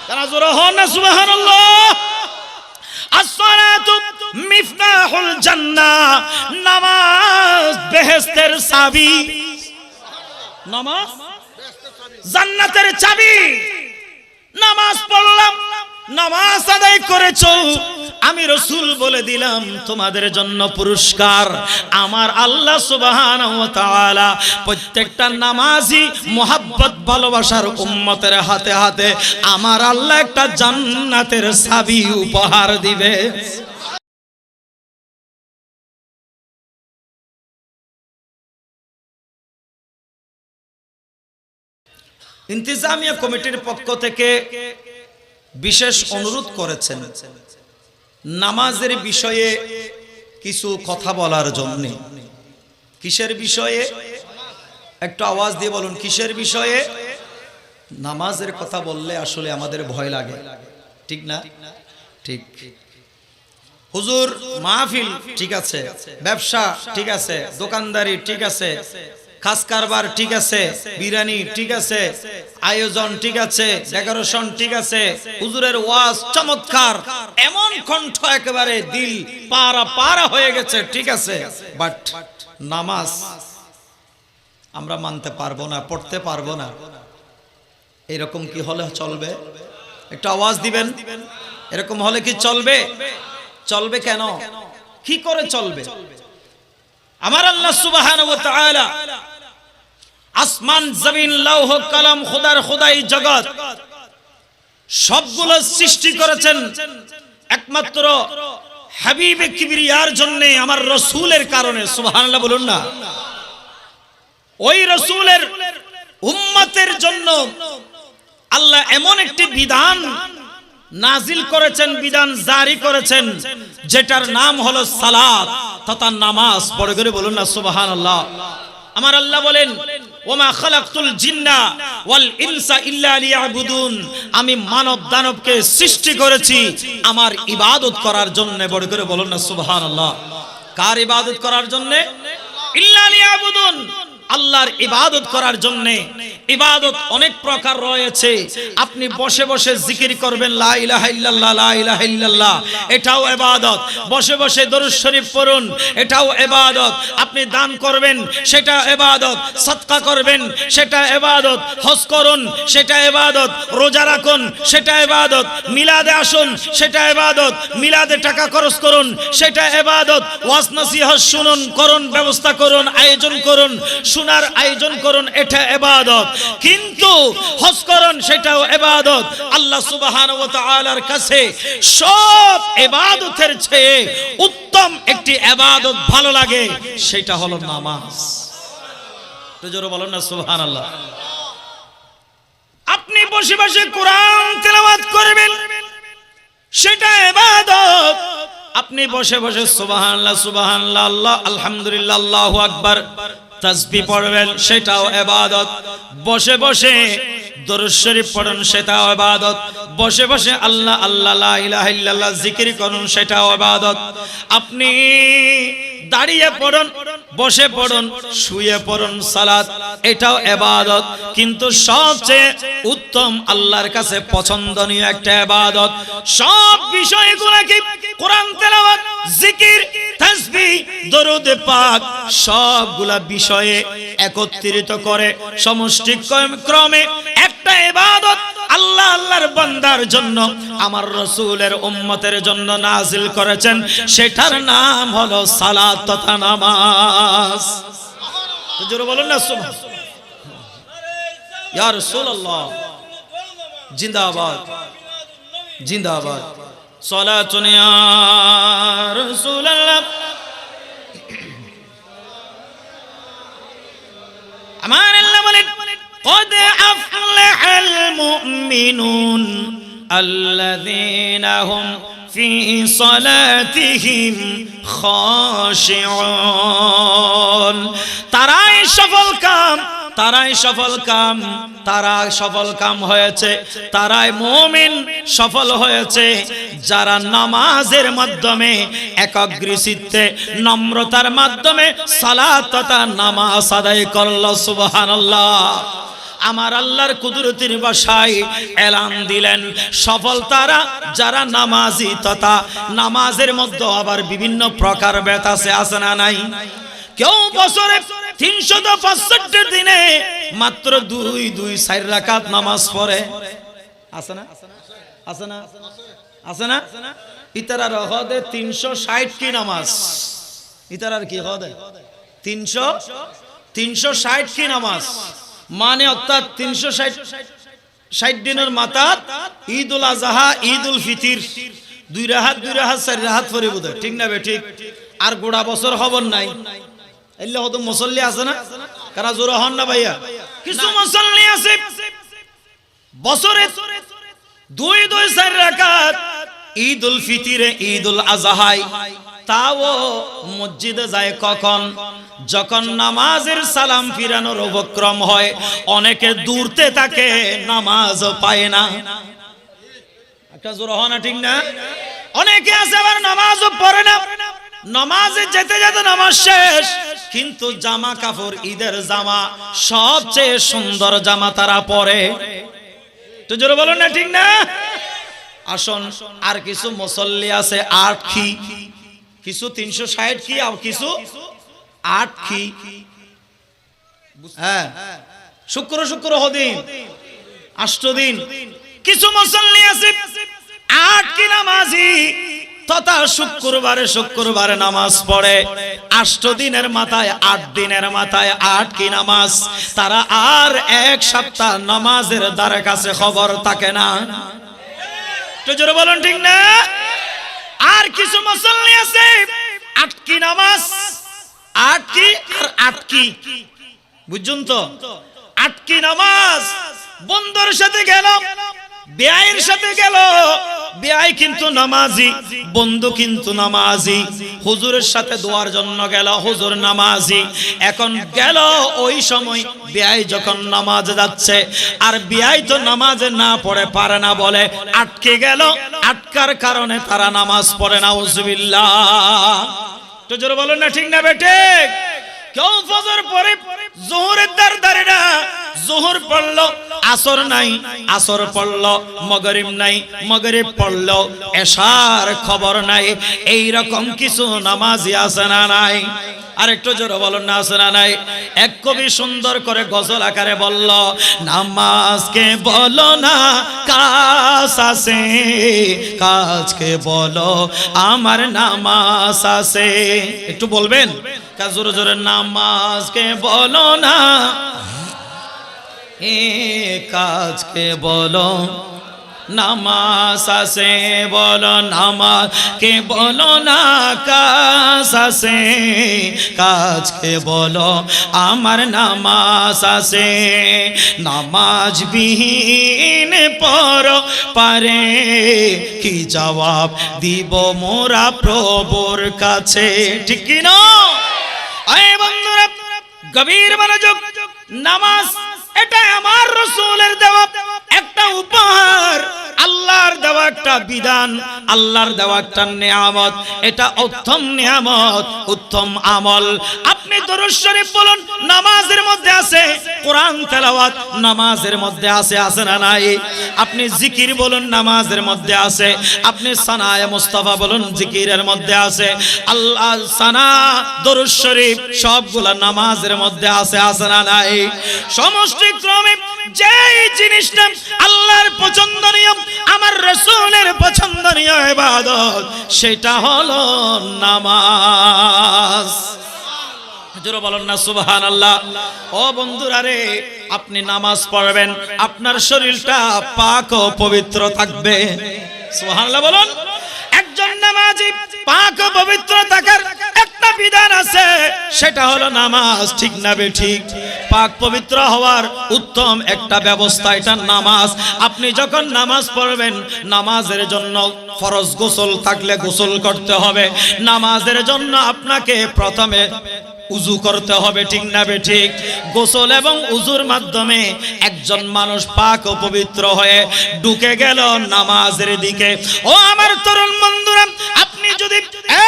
কারা জোরে হন না সুবহানাল্লাহ। আসসালাতু মিফতাহুল জান্নাহ, নামাজ বেহেশতের চাবি। নামাজ জান্নাতের চাবি। নামাজ পড়লাম, নামাজ আদায় করেছো, আমি রাসূল বলে দিলাম তোমাদের জন্য পুরস্কার। আমার আল্লাহ সুবহানাহু ওয়া তাআলা প্রত্যেকটা নামাজি মুহাব্বত ভালোবাসার উম্মতের হাতে হাতে আমার আল্লাহ একটা জান্নাতের চাবি উপহার দিবে। ইন্তিজামিয়া কমিটির পক্ষ থেকে বিশেষ অনুরোধ করেছেন নামাজের বিষয়ে কিছু কথা বলার জন্য। কিসের বিষয়ে? একটু আওয়াজ দিয়ে বলুন, কিসের বিষয়ে? নামাজের কথা বললে আসলে আমাদের ভয় লাগে, ঠিক না? ঠিক। হুজুর মাহফিল ঠিক আছে, ব্যবসা ঠিক আছে, দোকানদারি ঠিক আছে, খাস কারবার ঠিক আছে, বিরিয়ানি ঠিক আছে, আয়োজন ঠিক আছে, ডেকোরেশন ঠিক আছে, হুজুরের ওয়াজ চমৎকার, এমন কণ্ঠ একেবারে দিল পারা পারা হয়ে গেছে, ঠিক আছে, বাট নামাজ আমরা মানতে পারবো না, পড়তে পারবো না, এরকম কি হলে চলবে? একটু আওয়াজ দিবেন। এরকম হলে কি চলবে? চলবে কেন? কি করে চলবে? আমার আল্লাহ সুবহানাহু ওয়া তাআলা আসমান জমিন লৌহ কলম খোদার খোদাই জগৎ সবগুলো সৃষ্টি করেছেন একমাত্র হাবিবে কিবরিয়ার জন্য, আমার রাসূলের কারণে। সুবহানাল্লাহ বলুন না। ওই রাসূলের উম্মতের জন্য আল্লাহ এমন একটি বিধান নাজিল করেছেন, বিধান জারি করেছেন, যেটার নাম হলো সালাত তথা নামাজ। পড়ে করে বলুন না সুবহানাল্লাহ। আমার আল্লাহ বলেন, ওমা খালাকতুল জিন্না ওয়াল ইনসা ইল্লা লিয়াবুদুন, আমি মানব দানবকে সৃষ্টি করেছি আমার ইবাদত করার জন্য। বড় করে বলুন না সুবহানাল্লাহ। কার ইবাদত করার জন্য? ইল্লা লিয়াবুদুন, আল্লাহর ইবাদত করার জন্য। ইবাদত অনেক প্রকার রয়েছে। আপনি বসে বসে জিকির করবেন লা ইলাহা ইল্লাল্লাহ, লা ইলাহা ইল্লাল্লাহ, এটাও ইবাদত। বসে বসে দরুদ শরীফ পড়ুন, এটাও ইবাদত। আপনি দান করবেন, সেটা ইবাদত। সাদকা করবেন, সেটা ইবাদত। হজ করুন, সেটা ইবাদত। রোজা রাখুন, সেটা ইবাদত। মিলাদে আসুন, সেটা ইবাদত। মিলাদে টাকা খরচ করুন, সেটা ইবাদত। ওয়াজ নসিহত শুনুন, করুন, ব্যবস্থা করুন, আয়োজন করুন, শোনার আয়োজন করুন, এটা ইবাদত। কিন্তু হজ করুন, সেটাও ইবাদত। আল্লাহ সুবহানাহু ওয়া তাআলার কাছে সব ইবাদতের চেয়ে উত্তম একটি ইবাদত ভালো লাগে, সেটা হলো নামাজ। তো জোরে বলুন না সুবহানাল্লাহ। আপনি বসে বসে কোরআন তেলাওয়াত করবেন, সেটা ইবাদত। আপনি বসে বসে সুবহানাল্লাহ সুবহানাল্লাহ, আল্লাহ আলহামদুলিল্লাহ, আল্লাহু আকবার তাসবিহ পড়বেন, সেটাও ইবাদত। বসে বসে দরুদ শরীফ পড়ুন, সেটাও ইবাদত। বসে বসে আল্লাহ আল্লাহ লা ইলাহা ইল্লাল্লাহ জিকির করুন, সেটাও ইবাদত। আপনি দাঁড়িয়ে পড়ুন, বসে পড়ুন, শুয়ে পড়ুন, সালাত, এটাও ইবাদত। কিন্তু সবচেয়ে উত্তম আল্লাহর কাছে পছন্দনীয় একটা ইবাদত, সব বিষয়গুলোকে কোরআন তেলাওয়াত, জিকির, তাসবিহ, দরুদ পাক সবগুলা বিষয়ে একত্রিত করে সমষ্টি ক্রমে একটা ইবাদত আল্লাহ আল্লাহর বান্দার জন্য, আমার রাসূলের উম্মতের জন্য নাজিল করেছেন, সেটার নাম হলো সালাত তথা নামাজ। জোরে বলুন না সুবহানাল্লাহ। ইয়া রাসূলুল্লাহ জিন্দাবাদ, জিন্দাবাদ। সালাতুন ইয়া রাসূলুল্লাহ। আমার আল্লাহ বলেন, قد أفلح المؤمنون الذين هم في صلاتهم خاشعون। তারাই সফল কাম, তারাই সফল কাম, তারা সফল কাম হয়েছে, তারাই মুমিন সফল হয়েছে, যারা নামাজের মাধ্যমে একাগ্রচিত্তে নম্রতার মাধ্যমে সালাত তথা নামাজ আদায় করল। সুবহানাল্লাহ। আমার আল্লাহর কুদরতের ভাষায় এলান দিলেন, সফল তারা যারা নামাজি তথা নামাজের মধ্যে আবার বিভিন্ন প্রকার ভেদ আছে না নাই? কেউ বছরে 365 দিনে মাত্র 2-4 রাকাত নামাজ পড়ে, আছে না? আছে না? আছে না? ইতারার হদে 360 কি নামাজ, ইতারার কি হদে 360 কি নামাজ, মানে অর্থাৎ 360 দিনের মাথা ঈদুল আজহা ঈদুল ফিতির 2 রাহাত 4 রাহাত পরে বোধ, ঠিক না বে ঠিক? আর গোড়া বছর খবর নাই। এলে হয়তো মুসল্লি আছে না, কারা জোর হন না ভাইয়া? কিছু মুসল্লি আছে বছরে 2-4 রাকাত ঈদুল ফিতিরে ঈদুল আজহায়, তাও মসজিদে যায় কখন? যখন নামাজের সালাম ফিরানোর উপক্রম হয়। অনেকে দূরতে থাকে, নামাজ পায় না। একটা জোর হয় না, ঠিক না? অনেকে আছে আবার নামাজও পড়ে না, নামাজে যেতে যেতে নামাজ শেষ, কিন্তু জামা কাপড় ঈদের জামা সবচেয়ে সুন্দর জামা তারা পরে। তো জোরে বলুন না, ঠিক না? আসুন, আর কিছু মুসল্লি আছে 8 কি, কিছু 360 কি, আর কিছু 8 কি। হ্যাঁ, শুক্র হদিন 8 দিন। কিছু মুসল্লি আছে 8 কি নামাজি তথা শুক্রবারে নামাজ পড়ে। 8 দিনের মাথায় 8 দিনের মাথায় 8 কি নামাজ। তারা আর 1 সপ্তাহ নামাজের দ্বারে কাছে খবর থাকে না। তো জোরে বলুন, ঠিক না? আর কিছু মুসল্লি আছে 8 কি নামাজ, 8 কি আর 8 কি, বুঝুন তো? 8 কি নামাজ বন্ধুর সাথে গেল, বেয়াইয়ের সাথে গেল, বেয়াই কিন্তু নামাজি, বন্ধু কিন্তু নামাজি। হুজুরের সাথে দোয়ার জন্য গেল, হুজুর নামাজি। এখন গেল ওই সময় বেয়াই যখন নামাজে যাচ্ছে, আর বেয়াই তো নামাজে না পড়ে পারে না বলে আটকে গেল। আটকার কারণে তারা নামাজ পড়ে না। উযবিল্লাহ। তো জোরে বলেন না, ঠিক না বেটে? কেউ ফজর পরে যোহরের দ্বারে না, যোহর পড়লো, আসর নাই, আসর পড়লো, মাগরিব নাই, মাগরিব পড়লো, এশার খবর নাই। এই রকম কিছু নামাজি আছে না নাই? আর একটু জোরে বলুন না, আছে না নাই? এক কবি সুন্দর করে গজল আকারে বলল, নামাজকে বলো না কাজ আছে, কাজকে বলো আমার নামাজ আছে। একটু বলবেন জোরে জোরে, নামাজকে বলো না এ কাজকে বলো নামাজ আছে, বলো নামাজকে বলো না কাজ আছে, কাজকে বলো আমার নামাজ আছে। নামাজ বিহীন পর পারে কি জবাব দিব মোরা প্রভুর কাছে, ঠিক কি না? আয় বন্ধুরা, গভীর মনোযোগ। নামাজ এটা আমার রাসূলের দেওয়া একটা উপহার, আল্লাহর দেওয়া একটা বিধান, আল্লাহর দেওয়া একটা নিয়ামত। এটা উত্তম নিয়ামত, উত্তম আমল। আপনি দরুদ শরীফ বলুন, নামাজের মধ্যে আছে। কোরআন তেলাওয়াত নামাজের মধ্যে আছে, আছে না নাই? আপনি জিকির বলুন, নামাজের মধ্যে আছে। আপনি সানায়ে মুস্তাফা বলুন, জিকিরের মধ্যে আছে। আল্লাহ সানা, দরুদ শরীফ সবগুলা নামাজের মধ্যে আছে, আছে না নাই? সমষ্টি ক্রমে যেই জিনিসটা আল্লাহর পছন্দনীয়, আমার রাসূলের পছন্দনীয় ইবাদত, সেটা হলো নামাজ। জোরে বলুন না সুবহানাল্লাহ। ও বন্ধুরা রে, আপনি নামাজ পড়বেন, আপনার শরীরটা পাক ও পবিত্র থাকবে। সুবহানাল্লাহ বলুন। একজন নামাজি পাক ও পবিত্র থাকার একটা বিধান আছে, সেটা হলো নামাজ, ঠিক না বে ঠিক? পাক পবিত্র হওয়ার উত্তম একটা ব্যবস্থা এটা নামাজ। আপনি যখন নামাজ পড়বেন, নামাজের জন্য ফরজ গোসল থাকলে গোসল করতে হবে। নামাজের জন্য আপনাকে প্রথমে উযু করতে হবে, ঠিক না বে ঠিক? গোসল এবং উযুর মাধ্যমে একজন মানুষ পাক ও পবিত্র হয়ে ঢুকে গেল নামাজের দিকে। ও আমার তরুণ বন্ধুরা, আপনি যদি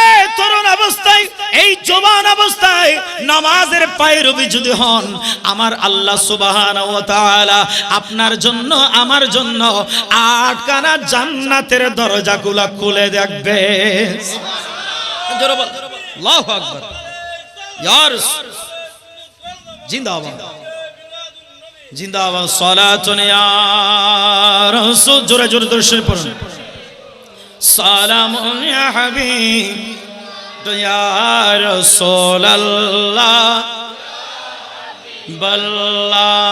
এই তরুণ অবস্থায় এই জওয়ান অবস্থায় নামাজের পায়রবি যদি হন, আমার আল্লাহ সুবহানাহু ওয়া তাআলা আপনার জন্য আমার জন্য 8 খানা জান্নাতের দরজাগুলো খুলে রাখবে। জোরে বল আল্লাহু আকবার। ইয়া রাসূল জিন্দাবাদ জিন্দাবাদ। সালাতুন ইয়া রাসূল, জোরে জোরে দরুদ শরীফ পড়ুন। সালামুন ইয়া হাবিব ইয়া রাসূলুল্লাহ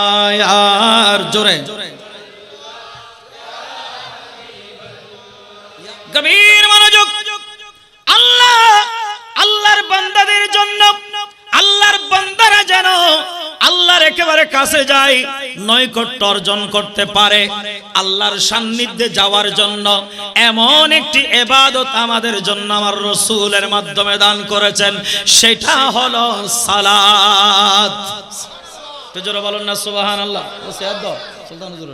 বল্লায়ার, জোরে গভীর মনোযোগ। আল্লাহ আল্লাহর বান্দাদের জন্য, আল্লাহর বান্দারা যেন আল্লাহর একেবারে কাছে যায়, নৈকট্য অর্জন করতে পারে, আল্লাহর সান্নিধ্যে যাওয়ার জন্য এমন একটি ইবাদত আমাদের জন্য আমার রাসূলের মাধ্যমে দান করেছেন, সেটা হলো সালাত। তো জোরে বলুন না সুবহানাল্লাহ। সুলতান হুজুর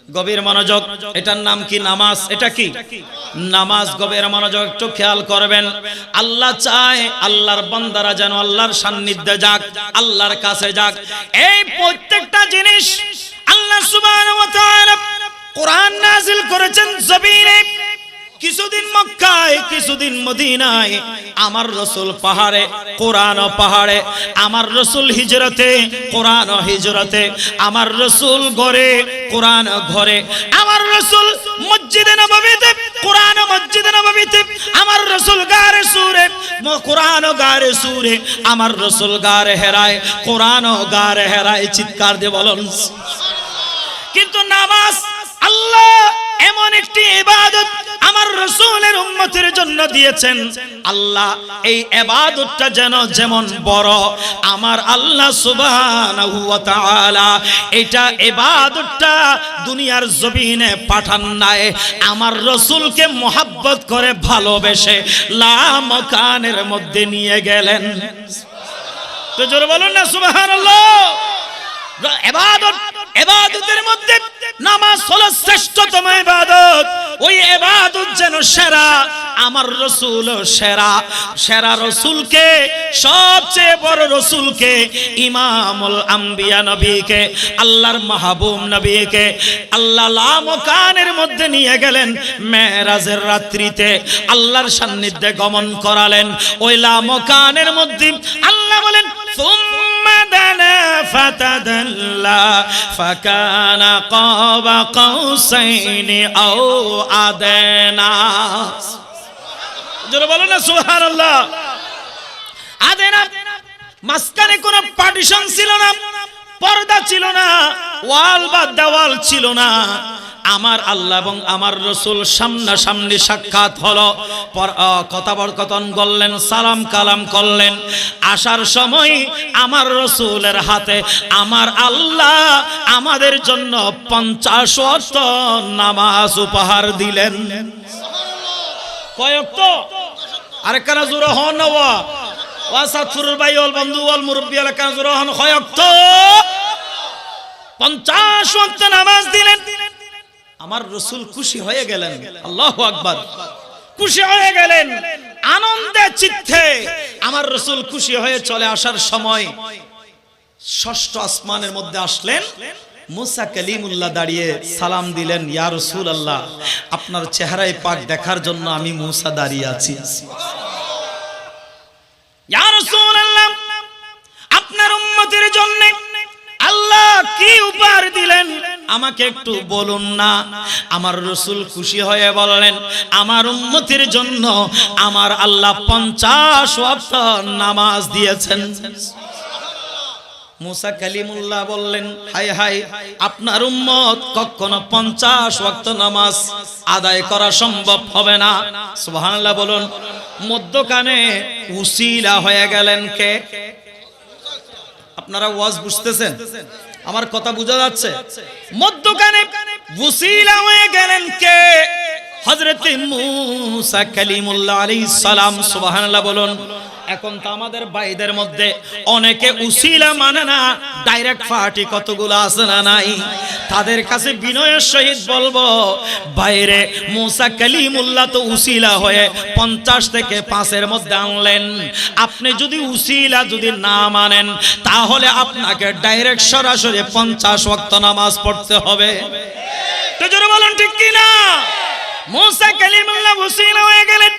গভীর মনোযোগ। এটার নাম কি? নামাজ। এটা কি? নামাজ। গভীর মনোযোগ, একটু খেয়াল করবেন। আল্লাহ চায় আল্লাহর বান্দারা যেন আল্লাহর সান্নিধ্যে যাক, আল্লাহর কাছে যাক। এই প্রত্যেকটা জিনিস আল্লাহ সুবহানাহু ওয়া তাআলা কোরআন নাযিল করেছেন জমিনে, কিছুদিন মক্কায়, কিছুদিন মদিনায়, আমার রাসূল পাহাড়ে, কোরআন পাহাড়ে, আমার রাসূল হিজরতে, কোরআন হিজরতে, আমার রাসূল ঘরে, কোরআন ঘরে, আমার রাসূল মসজিদে নববীতে, কোরআন মসজিদে নববীতে, আমার রাসূল গারে সুরে, কোরআন গারে সুরে, আমার রাসূল গারে হেরায়, কোরআন গারে হেরায়। চিৎকার দিয়ে বলুন। কিন্তু নামাজ আল্লাহ এমন একটি ইবাদত আমার রাসূলের উম্মতের জন্য দিয়েছেন, আল্লাহ এই ইবাদতটা যেন যেমন বড়, আমার আল্লাহ সুবহানাহু ওয়া তাআলা এটা ইবাদতটা দুনিয়ার জমিনে পাঠান নাই, আমার রাসূলকে মোহাব্বত করে ভালোবেসে লামকানের মধ্যে নিয়ে গেলেন। তো জোরে বলুন না সুবহানাল্লাহ। ইবাদত, ইবাদতের মধ্যে নামাজ হলো শ্রেষ্ঠতম ইবাদত। ওই ইবাদত যেন সেরা, আমার রাসূল সেরা, সেরা রাসূলকে, সবচেয়ে বড় রাসূলকে, ইমামুল আম্বিয়া নবীকে, আল্লাহর মাহবুব নবীকে আল্লাহ লামকানের মধ্যে নিয়ে গেলেন। মেরাজের রাত্রিতে আল্লাহর সান্নিধ্যে গমন করালেন। ওই লামকানের মধ্যে আল্লাহ বলেন فتدلى فكان قاب قوسين أو أدنى। জোরে বলো না সুবহানাল্লাহ। আদেনা, মাঝখানে কোনো পার্টিশন ছিল না, পর্দা ছিল না, ওয়াল বা দেওয়াল ছিল না। আমার আল্লাহ এবং আমার রাসূল সামনাসামনি সাক্ষাৎ হলো, কথোপকথন করলেন, সালাম কালাম করলেন। আসার সময় আমার রাসূলের হাতে আমার আল্লাহ আমাদের জন্য 50 ওয়াক্ত নামাজ উপহার দিলেন। কয় ওয়াক্ত? আরেকখানা জোরে হন না ওয়াসাতুরুল ভাই ওয়াল বন্ধু ওয়াল মুরব্বি আরেকখানা জোরে হন। কয় ওয়াক্ত? 50 ওয়াক্ত নামাজ দিলেন। আমার রাসূল খুশি হয়ে গেলেন। আল্লাহু আকবার। খুশি হয়ে গেলেন, আনন্দে চিত্তে আমার রাসূল খুশি হয়ে চলে আসার সময় ষষ্ঠ আসমানের মধ্যে আসলেন। মুসা কালিমুল্লাহ দাঁড়িয়ে সালাম দিলেন, ইয়া রাসূলুল্লাহ আপনার চেহারায় পাক দেখার জন্য আমি মুসা দাঁড়িয়ে আছি। ইয়া রাসূলুল্লাহ আপনার উম্মতের জন্য আল্লাহ কি উপহার দিলেন আমাকে একটু বলুন না। আমার রাসূল খুশি হয়ে বললেন, আমার উম্মতের জন্য আমার আল্লাহ 50 ওয়াক্ত নামাজ দিয়েছেন। মুসা কালিমুল্লাহ বললেন, হায় হায় আপনার উম্মত কখনো 50 ওয়াক্ত নামাজ আদায় করা সম্ভব হবে না। সুবহানাল্লাহ বলুন। মধ্যখানে উসিলা হয়ে গেলেন কে? আপনারা ওয়াজ বুঝতেছেন? আমার কথা বোঝা যাচ্ছে? মধ্যখানে উসিলা হয়ে গেলেন কে? হযরত মূসা কালিমুল্লাহ আলাইহিস সালাম, সুবহানাল্লাহ বলুন। এখন তো আমাদের ভাইদের মধ্যে অনেকে উসিলা মানে না, ডাইরেক্ট পার্টি কতগুলো আছে না নাই? তাদের কাছে বিনয়ের সহিত বলবো, বাইরে মূসা কালিমুল্লাহ তো উসিলা হয়ে 50 থেকে 5-এর মধ্যে আনলেন। আপনি যদি উসিলা যদি না মানেন, তাহলে আপনাকে ডাইরেক্ট সরাসরি 50 ওয়াক্ত নামাজ পড়তে হবে। তো জোরে বলুন ঠিক কি না? মূসা কালিমুল্লাহ উসিলা হয়ে গেলেন।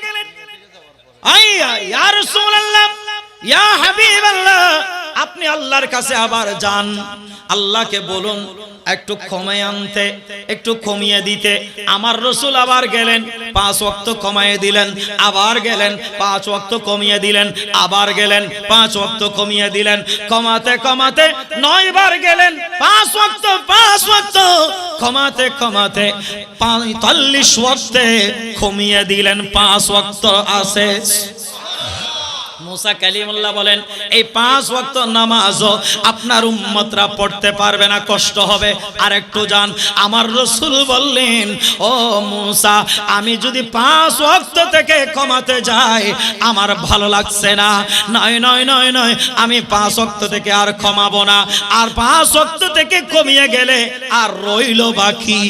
আইয়া ইয়া রাসূলুল্লাহ, ইয়া হাবিবাল্লাহ, আপনি আল্লাহর কাছে আবার যান, আল্লাহকে বলুন একটু কমিয়ে আনতে, একটু কমিয়ে দিতে। আমার রাসূল আবার গেলেন, 5 ওয়াক্ত কমিয়ে দিলেন, আবার গেলেন 5 ওয়াক্ত কমিয়ে দিলেন, আবার গেলেন 5 ওয়াক্ত কমিয়ে দিলেন। কমাতে কমাতে 9 বার গেলেন 5 ওয়াক্ত, 5 ওয়াক্ত কমাতে কমাতে 45 ওয়াক্তে কমিয়ে দিলেন। 5 ওয়াক্ত আছে। মূসা কালিমুল্লাহ বলেন, এই 5 ওয়াক্ত নামাজও আপনার উম্মতরা পড়তে পারবে না, কষ্ট হবে। আর একটু যান। আমার রাসূল বললেন, ও মূসা, আমি যদি 5 ওয়াক্ত থেকে কমাতে যাই আমার ভালো লাগছে না। নয় নয় নয় নয়, আমি 5 ওয়াক্ত থেকে আর কমাবো না। আর 5 ওয়াক্ত থেকে কমিয়ে গেলে আর রইল বাকি।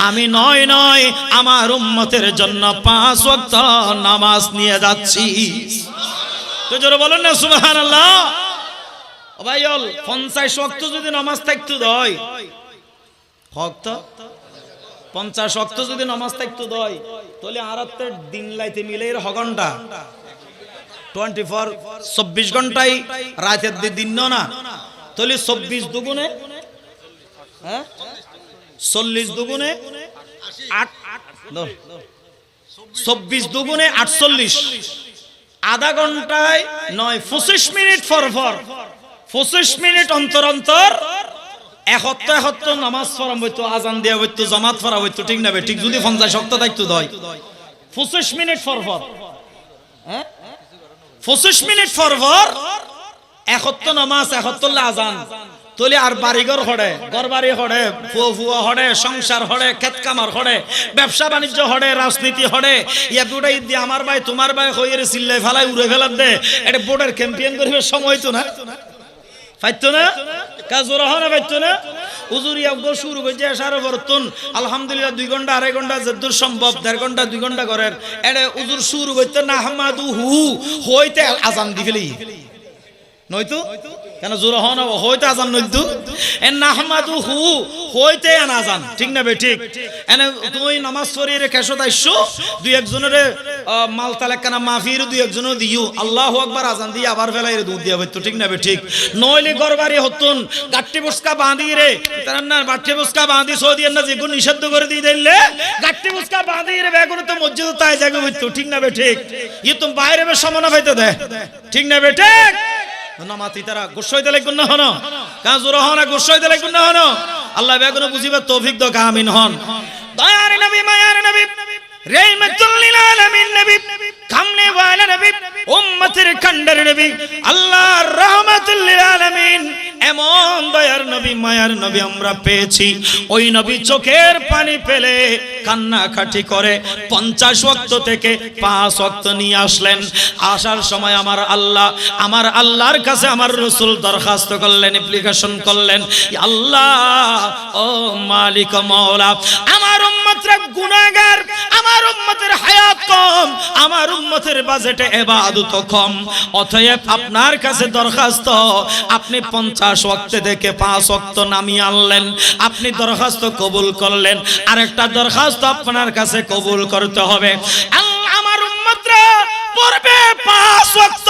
আমি নয় নয়, আমার উম্মতের জন্য 5 ওয়াক্ত নামাজ নিয়ে যাচ্ছি। তো জোরে বলেন না সুবহানাল্লাহ। ও ভাইল, 50 ওয়াক্ত যদি নামাজ থাকতো দয় হক, 50 ওয়াক্ত যদি নামাজ থাকতো দয়, তাহলে আরাতে দিন লাইতে মিলে এর ঘন্টা 24 ঘন্টাই রাতের দিন না, তাহলে 24 দুগুণে 40 দুগুণে 8, 24 দুগুণে 48, আধা ঘন্টায় 9, 25 মিনিট পর 25 মিনিট অন্তর অন্তর 71 নামাজ পড়াম হইতো, আজান দেয়া হইতো, জামাত পড়া হইতো, ঠিক না? ঠিক যদি 50 ওয়াক্ত থাকতো দয় 25 মিনিট পর 25 মিনিট পর 71 নামাজ, 71 আজান। তোলে আর বাড়িঘর হড়ে, ঘর বাড়ি হড়ে, ফুয়া হড়ে, সংসার হড়ে, ক্ষেত কামার হড়ে, ব্যবসা বাণিজ্য হড়ে, রাজনীতি হড়ে। ইয়া বুড়াই দিয়ে আমার ভাই তোমার ভাই হয়ে চিল্লাই ফেলাই উড়ে ফেলার দে, এটা বোর্ডের ক্যাম্পিয়ন করিবে সময় তো না, পাইতো না, কাজ ওরা হয় না, পাইতো না। উজুরিয়া শুরু করে যায় সারা বর্তন, আলহামদুলিল্লাহ 2 ঘন্টা 2.5 ঘন্টা যতদূর সম্ভব, 1.5 ঘন্টা 2 ঘন্টা করেন। এটা উজুর শুরু করতে না হামাদু হু হইতে আজান দি ফেলি নয়তো কেন জোর হন হইতে আজান নইতো এ নাহমাদু হু হইতে আজান, ঠিক না? বে ঠিক। এনে তুই নামাজ পড়িয়ে কেশো তাইছো 2-1 জনের মালতাল একখানা মাফির 2-1 জন দিও আল্লাহু আকবার আজান দিয়ে আবার ফেলাই দুধ দিয়া হইতো, ঠিক না? বে ঠিক। নইলে গরবারি হতুন গাট্টি বুসকা বাঁধি রে, তার না বাট্টি বুসকা বাঁধি সৌদিয়ান না যেগুন নিষিদ্ধ করে দিয়ে দিলে গাট্টি বুসকা বাঁধি রে বেগুন তো মসজিদ তাই জায়গা হইতো, ঠিক না? বে ঠিক। ই তুমি বাইরে বে সমানা হইতে দে, ঠিক না? বে ঠিক। নামাতি তারা গোসাইতে লাগুন না হন, কাজুর হন গোসাইতে লাগুন না হন। আল্লাহ বেগুন বুঝিবার তৌফিক দাও, আমিন হন। দয়ার নবী, মায়ার নবী, রাহমাতুল লিল আলামিন নবী, কামনে ওয়ালা নবী, উম্মতের খন্ডের নবী, আল্লাহর রাহমাতুল লিল আলামিন, এমন দয়ার নবী, মায়ার নবী আমরা পেয়েছি। ওই নবী চোখের পানি ফেলে কান্নাকাটি করে 50 ওয়াক্ত থেকে 5 ওয়াক্ত নিয়ে আসলেন। আসার সময় আমার আল্লাহর কাছে আমার রাসূল দরখাস্ত করলেন, অ্যাপ্লিকেশন করলেন, আল্লাহ ও মালিক মাওলা, আমার উম্মতরা গুনাহগার, আমার উম্মতের হায়াত কম, আমার উম্মতের বাজেটে ইবাদত কম, অতএব আপনার কাছে দরখাস্ত, আপনি 50 ওয়াক্ত থেকে 5 ওয়াক্ত নামিয়ে আনলেন, আপনি দরখাস্ত কবুল করলেন। আরেকটা দরখাস্ত আপনার কাছে কবুল করতে হবে, আমার উম্মতরা পড়বে 5 ওয়াক্ত,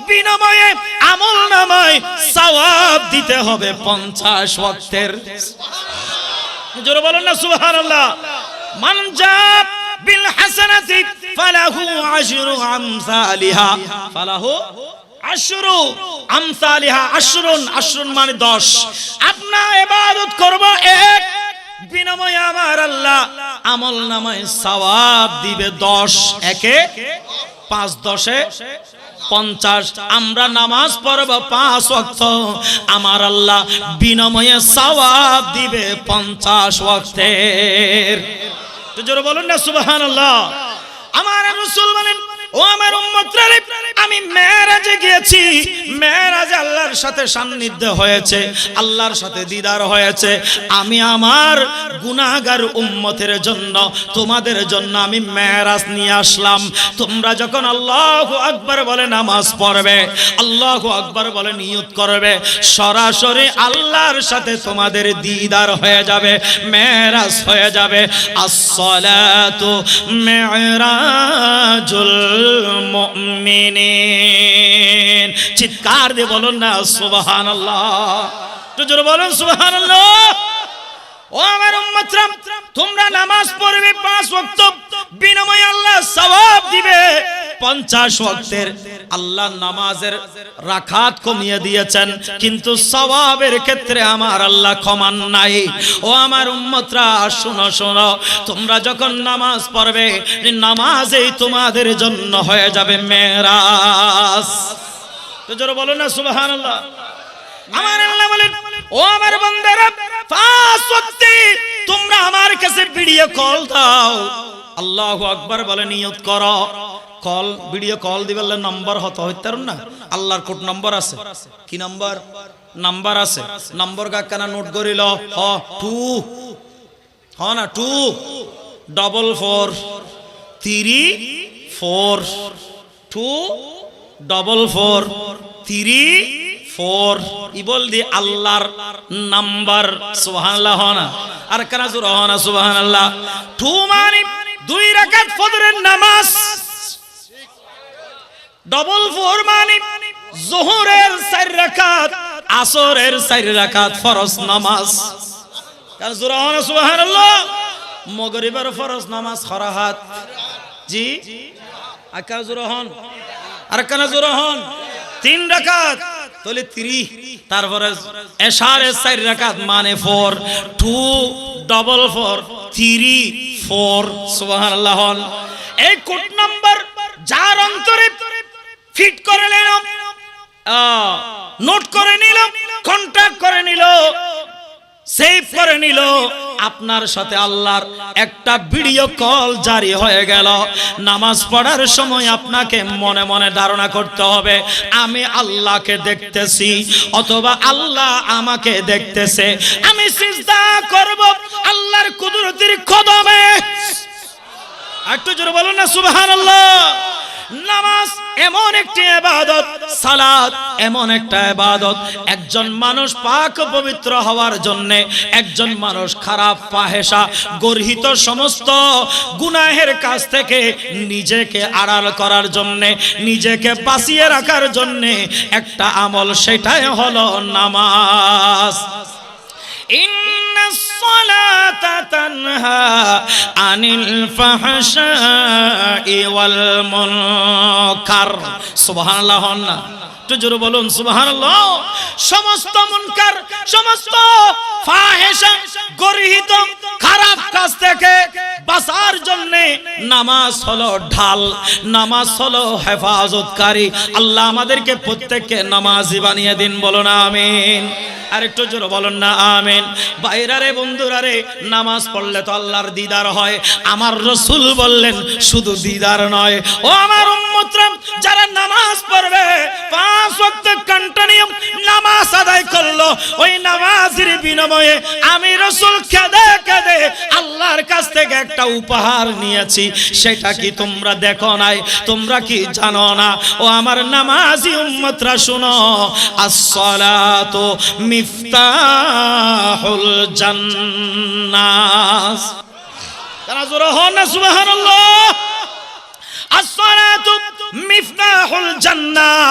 বিনিময়ে আমল নামায় সওয়াব দিতে হবে 50 ওয়াক্তের। জোরে বলেন না সুবহানাল্লাহ। মান জাব বিল হাসানাতি ফালাহু আশরু আমসালিহা, ফালাহু আশরু আমসালিহা, আশরুন মানে 10। আপনি ইবাদত করব 1, বিনিময়ে আমার আল্লাহ আমল নামায় সওয়াব দিবে 10। একে 5, 10 50। আমরা নামাজ পড়ব 5 ওয়াক্ত, আমার আল্লাহ বিনিময়ে সওয়াব দিবে 50 ওয়াক্তের। তো জোরে বলুন না সুবহানাল্লাহ। আমার রাসূল বলেন, ও আমার উম্মতরা, আমি মেরাজে গিয়েছি, মেরাজে আল্লাহর সাথে সান্নিধ্য হয়েছে, আল্লাহর সাথে দিদার হয়েছে। আমি আমার গুনাহগার উম্মতের জন্য, তোমাদের জন্য আমি মেরাজ নিয়ে আসলাম। তোমরা যখন আল্লাহু আকবার বলে নামাজ পড়বে, আল্লাহু আকবার বলে নিয়ত করবে, সরাসরি আল্লাহর সাথে তোমাদের দিদার হয়ে যাবে, মেরাজ হয়ে যাবে। আসসালাতু মিরাজুল মুমিনিন। চিৎকার দিয়ে বলুন না সুবহানাল্লাহ, একটু জোরে বলুন সুবহানাল্লাহ। ও আমার উম্মতরা, তোমরা নামাজ পড়বে 5 ওয়াক্ত, বিনিময়ে আল্লাহ সওয়াব দিবে 50 ওয়াক্তের। আল্লাহ নামাজের রাকাত কমিয়ে দিয়েছেন, কিন্তু সওয়াবের ক্ষেত্রে আমার আল্লাহ কমান নাই। ও আমার উম্মতরা, শোনো শোনো, তোমরা যখন নামাজ পড়বে, নামাজেই তোমাদের জন্য হয়ে যাবে মেরাজ। তো জোরে বলো না সুবহানাল্লাহ। আমার আল্লাহ বলেন, ও আমার বান্দারা, 5 ওয়াক্তে তোমরা আমার কাছে ভিডিও কল দাও, আল্লাহু আকবার বলে নিয়ত করো। কল, ভিডিও কল দিবেলে নাম্বার হইতে না, আল্লাহর কোড নম্বর আছে। কি নাম্বার? নাম্বার আছে। নম্বর কাকানা নোট করিল, 2 না 24434 24434 ইবল দি আল্লাহর নাম্বার। সুবহানাল্লাহ না আর কানা জোর না সুবহানাল্লাহ। 2 মানে 2 রাকাত ফজরের নামাজ, 44 মানে যোহরের 4 রাকাত, আসরের 4 রাকাত ফরজ নামাজ। কানা জোর না সুবহানাল্লাহ। মাগরিবের ফরজ নামাজ খরাহাত, জি আকা জোর হন আর কানা জোর হন 3 রাকাত, তাহলে 3। তারপরে এশারের 4 রাকাত মানে 4, 24434 সুবহানাল্লাহ। এই কোড নাম্বার যার অন্তরে ফিট করে নিলাম, নোট করে নিলাম, কন্টাক্ট করে নিল, সেভ করে নিল, আপনার সাথে আল্লাহর একটা ভিডিও কল জারি হয়ে গেল। নামাজ পড়ার সময় আপনাকে মনে মনে ধারণা করতে হবে, আমি আল্লাহকে দেখতেছি অথবা আল্লাহ আমাকে দেখতেছে। আমি সিজদা করব আল্লাহর কুদরতের কদমে। একটু জোরে বলুন না সুবহানাল্লাহ। নামাজ এমন একটি ইবাদত, সালাত এমন একটা ইবাদত, একজন মানুষ পাক পবিত্র হওয়ার জন্য, একজন মানুষ খারাপ ফাহেশা গর্হিত সমস্ত গুনাহের কাছ থেকে নিজেকে আড়াল করার জন্য, নিজেকে বাঁচিয়ে রাখার জন্য একটা আমল, সেটাই হলো নামাজ। ইন্নাস-সালাতা তানহা আনিল ফাহশাই ওয়াল মুনকার। সুবহানাল্লাহ না একটু জোরে বলুন সুবহানাল্লাহ। সমস্ত মুনকার, সমস্ত ফাহেশা গর্হিত খারাপ কাজ থেকে বাঁচার জন্য নামাজ হলো ঢাল, নামাজ হলো হেফাজতকারী। আল্লাহ আমাদেরকে প্রত্যেককে নামাজি বানিয়ে দিন, বলুন আমিন। আর একটু জোরে বলুন না আমিন। বাইরারে বন্ধুরারে, নামাজ পড়লে তো আল্লাহর দিদার হয়। আমার রাসূল বললেন শুধু দিদার নয়, ও আমার উম্মতরা, যারা নামাজ পড়বে 5 ওয়াক্ত কন্টিনিউ নামাজ আদায় করলো, ওই নামাজের বিনিময়ে আমি রাসূল কাঁদে কাঁদে আল্লাহর কাছ থেকে একটা উপহার নিয়েছি। সেটা কি তোমরা দেখো নাই? তোমরা কি জানো না? ও আমার নামাজি উম্মতরা শুনো, as-salatu মিফতাহুল জান্নাহ। তারা জোরে হন না সুবহানাল্লাহ। as-salatu মিফতাহুল জান্নাহ।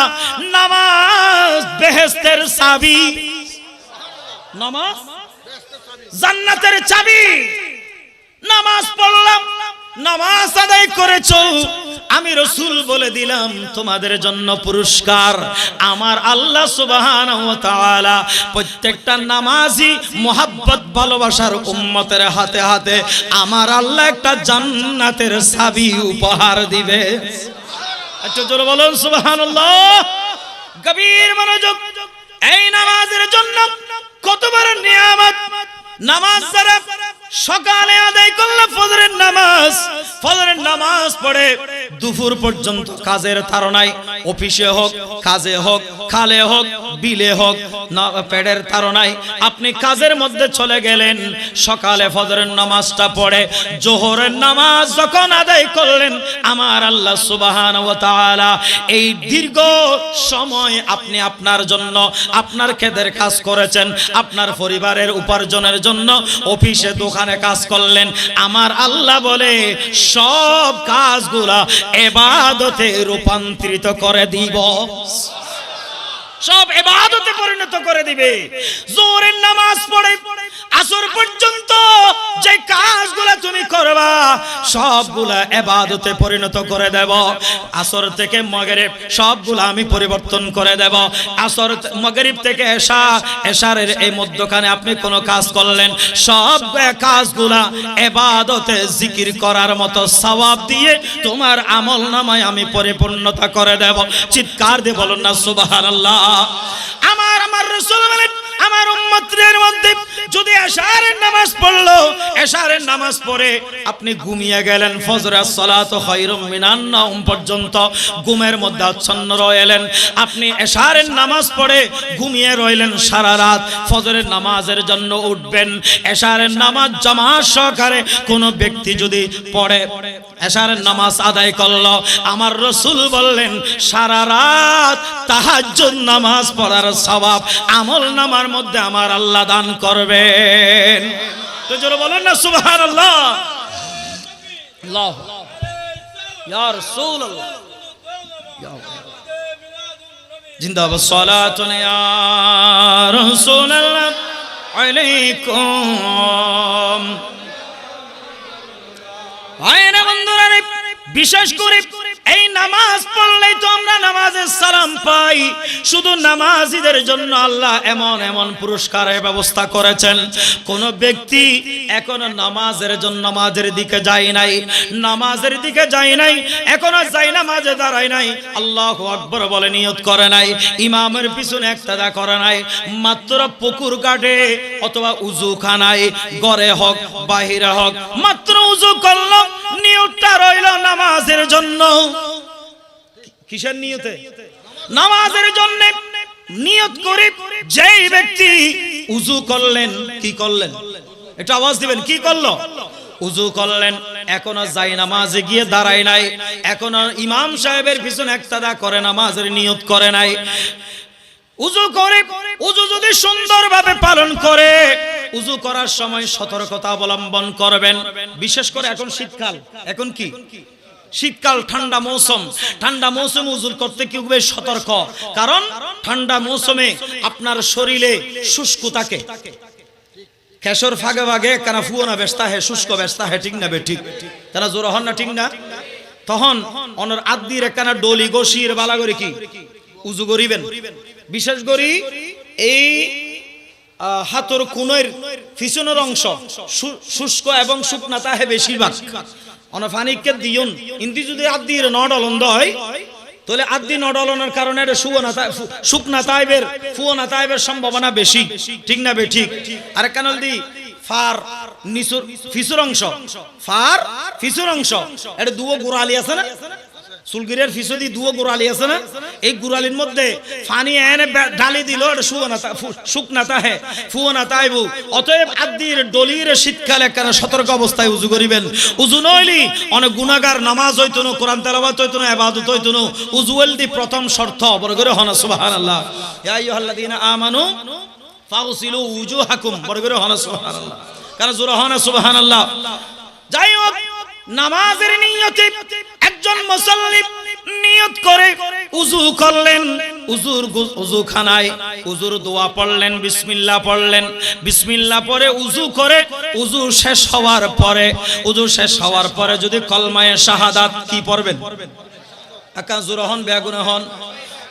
নামাজ বেহেশতের চাবি, নামাজ জান্নাতের চাবি। নামাজ পড়লাম, নামাজ আদায় করেছো, আমি রাসূল বলে দিলাম তোমাদের জন্য পুরস্কার। আমার আল্লাহ সুবহানাহু ওয়া তাআলা প্রত্যেকটা নামাজি মুহাব্বত ভালোবাসার উম্মতের হাতে হাতে আমার আল্লাহ একটা জান্নাতের চাবি উপহার দিবে। একটু জোরে বলুন সুবহানাল্লাহ। গভীর মনোযোগ। এই নামাজের জন্য কত বড় নিয়ামত। নামাজ যারা সকালে আদায় করলে ফজরের নামাজ, নামাজ, ফজরের নামাজ পড়ে দুপুর পর্যন্ত কাজের তাড়নায়, অফিসে হোক, কাজে হোক, খালে হোক, বিলে হোক, পেটের তাড়নায় আপনি কাজের মধ্যে চলে গেলেন। সকালে ফজরের নামাজটা পড়ে জোহরের নামাজ যখন আদায় করলেন, আমার আল্লাহ সুবহানাহু ওয়া তাআলা এই দীর্ঘ সময় আপনি আপনার জন্য আপনার খেতের কাজ করেছেন, আপনার পরিবারের উপার্জনের জন্য অফিসে দোকানে কাজ করলেন, আমার আল্লাহ বলে সব কাজগুলা ইবাদতে রূপান্তরিত করে দিব, সব ইবাদতে পরিণত করে দিবে। জোহরের নামাজ পড়ে আসর পর্যন্ত যে কাজগুলা তুমি করবা সবগুলা ইবাদতে পরিণত করে দেব। আসর থেকে মাগরিব সবগুলা আমি পরিবর্তন করে দেব। আসর মাগরিব থেকে এশা, এশারের এই মধ্যখানে আপনি কোনো কাজ করলেন, সব কাজগুলা ইবাদতে জিকির করার মতো সওয়াব দিয়ে তোমার আমলনামায় আমি পরিপূর্ণতা করে দেব। চিৎকার দিয়ে বলুন না সুবহানাল্লাহ। আমার রাসূল বলেন, আমার উম্মতদের মধ্যে যদি এশারের নামাজ পড়লো, এশারের নামাজ পড়ে আপনি ঘুমিয়ে গেলেন, ফজরের সালাতু খায়রুম মিনান নাওম পর্যন্ত ঘুমের মধ্যে আচ্ছন্ন রইলেন, আপনি এশারের নামাজ পড়ে ঘুমিয়ে রইলেন সারা রাত, ফজরের নামাজের জন্য উঠবেন। এশারের নামাজ জামাত সহকারে কোনো ব্যক্তি যদি পড়ে, এশারের নামাজ আদায় করলো, আমার রাসূল বললেন সারা রাত তাহাজ্জুদ নামাজ পড়ার সওয়াব আমলনামার মধ্যে আমার আল্লাহ দান করবেন। তো জোরে বলেন না সুবহানাল্লাহ। আল্লাহ ইয়া রাসূলুল্লাহ, জিন্দাবাদ। সালাতুন ইয়া রাসূলুল্লাহ আলাইকুম। আয়না বন্ধুরা, বিশেষ করে এই নামাজ পড়লেই তো আমরা নামাজের সালাম পাই। শুধু নামাজীদের জন্য আল্লাহ এমন এমন পুরস্কারের ব্যবস্থা করেছেন। কোন ব্যক্তি এখনো নামাজের জন্য নামাজের দিকে যায় নাই, নামাজের দিকে যায় নাই, এখনো যাই নামাজে দাঁড়ায় নাই, আল্লাহু আকবার বলে নিয়ত করে নাই, ইমামের পিছনে ইক্তেদা করে নাই, মাত্র পুকুর ঘাটে অথবা উযুখানায় ঘরে হোক বাহিরে হোক মাত্র উযু করলো, নিয়তটা রইল নামাজের জন্য। কিসের নিয়তে? নামাজের জন্য নিয়ত করে যেই ব্যক্তি উযু করলেন, কি করলেন? একটু আওয়াজ দিবেন, কি করলো? উযু করলেন, এখনো যাই নামাজে গিয়ে দাঁড়ায় নাই, এখনো ইমাম সাহেবের পিছনে ইক্তেদা করে নামাজের নিয়ত করে নাই। উযু করে, উযু যদি সুন্দরভাবে পালন করে, উযু করার সময় সতর্কতা অবলম্বন করবেন। বিশেষ করে এখন শীতকাল, এখন কি শীতকাল, ঠান্ডা মৌসুম, ঠান্ডা মৌসুমে উযু করতে কি খুবই সতর্ক, কারণ ঠান্ডা মৌসুমে আপনার শরীরে শুষ্ক থাকে, কেশর ফাগে ভাগে কানা ফুয়না ব্যস্তা হে, শুষ্ক ব্যস্তা হে, ঠিক না বে ঠিক? তারা জোর হন না, ঠিক না? তখন অনর আদির একখানা ডলি গসির বালা করে কি উযু করিবেন। বিশেষ করে এই হাতর কোণের পিছনের অংশ শুষ্ক এবং শুকনা তাহে বেশিরভাগ অনফানিককে দিয়ন ইন্দি যদি আদির নডলন হয় তাহলে আদি নডলনের কারণে শুকনা তাইবের ফুয়না তাইবের সম্ভাবনা বেশি, ঠিক না বে ঠিক? আর কেন দি ফার নিচুর ফিসুর অংশ, ফার ফিসুর অংশ, এটা দুও গোড়ালি আছে না, চুলগিরের ফিসদি দুও গোড়ালি আছে না, এই গোড়ালির মধ্যে পানি এনে ঢালি দিল, এটা শুকনা তাহে ফুয়না তাইবু। অতএব আদির ডলির শীতকালে কেন সতর্ক অবস্থায় উযু করিবেন। উযু নইলি অনেক গুনাহগার নামাজ হইতো না, কোরআন তেলাওয়াত হইতো না, ইবাদত হইতো না। উযু হলদি প্রথম শর্ত, বড় করে হনা সুবহানাল্লাহ। ইয়া আইয়ুহাল্লাযীনা আমানু ফাগসিলু উজুহাকুম, বড় করে হনা সুবহানাল্লাহ, কারণ জোরে হনা সুবহানাল্লাহ। যাই হোক, নামাজের নিয়তে একজন মুসল্লি নিয়ত করে উযু করলেন, উযুখানায় উযুর দোয়া পড়লেন, বিসমিল্লাহ পড়লেন, বিসমিল্লাহ পরে উযু করে উযু শেষ হওয়ার পরে, উযু শেষ হওয়ার পরে যদি কলমায়ে শাহাদাত কি পড়বেন, একা জোরহন বেগুন হন,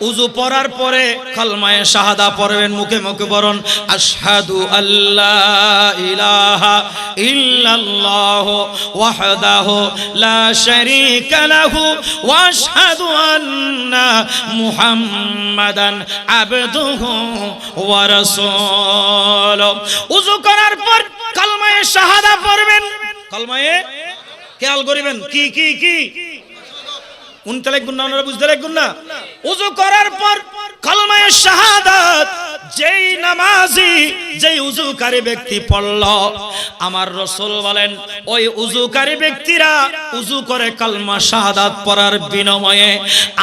উযু পড়ার পরে কলমায়ে শাহাদা পড়বেন, মুখে মুখে বলুন আশহাদু আল্লা ইলাহা ইল্লাল্লাহ ওয়াহদাহু লা শারীকা লাহু ওয়া আশহাদু আন্না মুহাম্মাদান আবদুহু ওয়া রাসূলুহু। উযু করার পর কলমায়ে শাহাদা পড়বেন। কলমায়ে খেয়াল করিবেন কি কি কি উনতে লাগবেন না, ওনারা বুঝতে লাগবেন না। ওযু করার পর কালমায়ে শাহাদাত যেই নামাজি যেই উযুকারী ব্যক্তি পড়ল, আমার রাসূল বলেন ওই উযুকারী ব্যক্তিরা উযু করে কালমা শাহাদাত পড়ার বিনিময়ে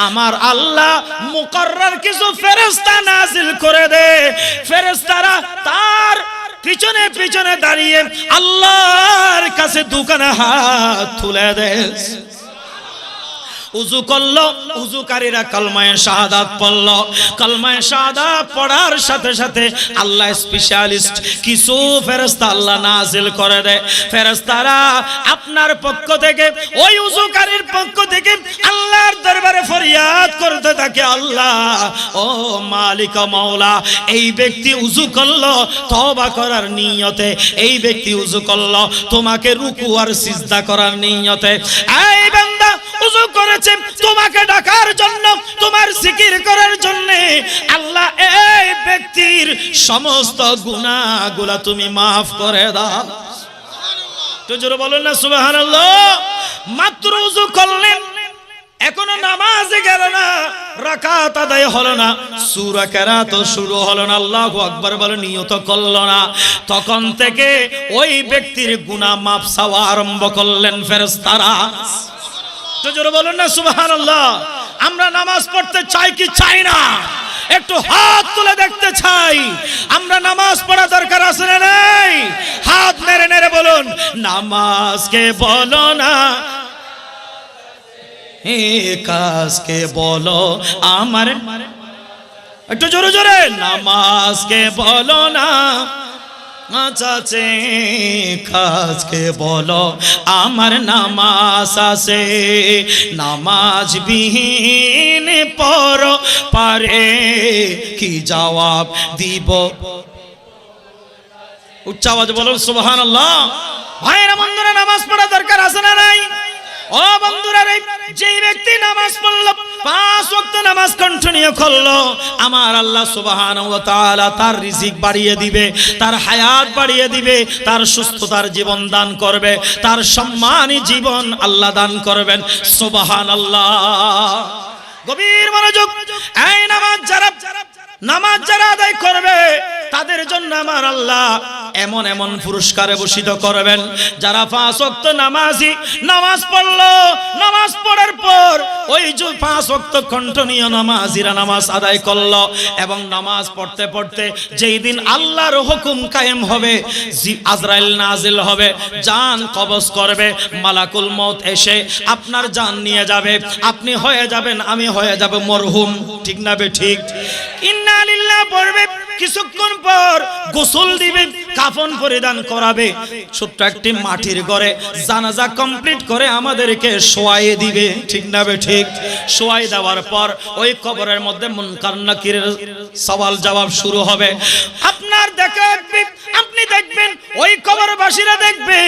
আমার আল্লাহ মুকররর কিছু ফেরেশতা নাজিল করে দেয়। ফেরেশতারা তার পিছনে পিছনে দাঁড়িয়ে আল্লাহর কাছে দুখানা হাত তুলে দেয়। উযু করলো, উযুকারীরা কালমায়ে শাহাদাত পড়লো, কালমায়ে শাহাদাত পড়ার সাথে সাথে আল্লাহ স্পেশালিস্ট কিছু ফেরেশতা আল্লাহ নাজিল করে দেয়। ফেরেশতারা আপনার পক্ষ থেকে ওই উযুকারীর পক্ষ থেকে আল্লাহর দরবারে ফরিয়াদ করতে থাকে, আল্লাহ ও মালিক মাওলা, এই ব্যক্তি উযু করলো তওবা করার নিয়তে, এই ব্যক্তি উযু করলো তোমাকে রুকু আর সিজদা করার নিয়তে, এই বান্দা উযু করে তোমাকে ডাকার জন্য, তোমার জিকির করার জন্য, আল্লাহ এই ব্যক্তির সমস্ত গুনাহগুলো তুমি maaf করে দাও। তো জোরে বলেন না সুবহানাল্লাহ। মাত্র উযু করলেন, এখনো নামাজে গেল না, রাকাত আদায় হলো না, সূরা কেরাত শুরু হলো না, আল্লাহু আকবার বলে নিয়ত করলো না, তখন থেকে ওই ব্যক্তির গুনাহ maaf চাওয়া আরম্ভ করলেন ফেরেশতারা। তো জোরে বলুন না সুবহানাল্লাহ। আমরা নামাজ পড়তে চাই কি চাই না? একটু হাত তুলে দেখতে চাই। আমরা নামাজ পড়া দরকার আছে না নাই? হাত নেড়ে নেড়ে বলুন, নামাজকে বলো না হে কাজকে বলো আমার, একটু জোরে জোরে, নামাজকে বলো না আচাচে কাজকে বলো আমার নামাজ আছে, নামাজ বিহীন পর পারে কি জবাব দিব। উচ্চ আওয়াজে বলো সুবহানাল্লাহ। ভাইরা বন্ধুরা, নামাজ পড়া দরকার আছে না নাই? ও বন্ধুরা, যেই ব্যক্তি নামাজ পড়লো, 5 ওয়াক্ত নামাজ কন্টিনিউ করলো, আমার আল্লাহ সুবহানাহু ওয়া তাআলা তার রিজিক বাড়িয়ে দিবে, তার হায়াত বাড়িয়ে দিবে, তার সুস্থতার জীবন দান করবে, তার সম্মানী জীবন আল্লাহ দান করবেন। সুবহানাল্লাহ। গভীর মনোযোগ। এই নামাজ যারা আদায় করবে তাদের জন্য আমার আল্লাহ এমন এমন পুরস্কারে ভূষিত করবেন। যারা 5 ওয়াক্ত নামাজি, নামাজ পড়লো, নামাজ পড়ার পর ওই যে 5 ওয়াক্ত কন্টিনিউ নামাজিরা নামাজ আদায় করলো, এবং নামাজ পড়তে পড়তে যেই দিন আল্লাহর হুকুম কায়েম হবে, আজরাইল নাজিল হবে, জান কবজ করবে, মালাকুল মউত এসে আপনার জান নিয়ে যাবে, আপনি হয়ে যাবেন, আমি হয়ে যাব মরহুম। ঠিক না বে ঠিক? ইন্না লিল্লাহ পড়বে, কিছুক্ষণ পর গোসল দিবে, কাফন পরিধান করাবে, ছোট্ট একটি মাটির ঘরে জানাজা কমপ্লিট করে আমাদেরকে শোয়াইয়ে দিবে। ঠিক না বে ঠিক? শোয়াই দেওয়ার পর ওই কবরের মধ্যে মুনকার নাকিরের সওয়াল জবাব শুরু হবে। আপনার দেখবে, আপনি দেখবেন, ওই কবরবাসীরা দেখবে,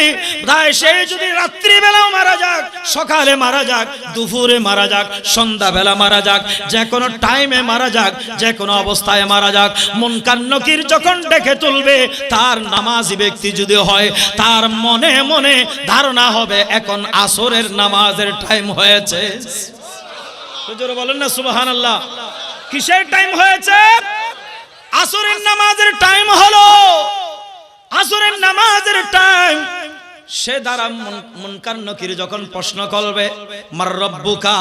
তাই সে যদি রাত্রি বেলাও মারা যাক, সকালে মারা যাক, দুপুরে মারা যাক, সন্ধ্যাবেলা মারা যাক, যে কোনো টাইমে মারা যাক, যে কোনো অবস্থায় মারা যাক, মুনকার নাকির যখন ডেকে তুলবে, তার নামাজি ব্যক্তি যদি হয়, তার মনে মনে ধারণা হবে এখন আসরের নামাজের টাইম হয়েছে। হুজুর বলেন না সুবহানাল্লাহ। কিসের টাইম হয়েছে? আসরের নামাজের টাইম হলো, আসরের নামাজের টাইম। সে দ্বারা মুনকার নাকির যখন প্রশ্ন করবে, মার রব্বুকা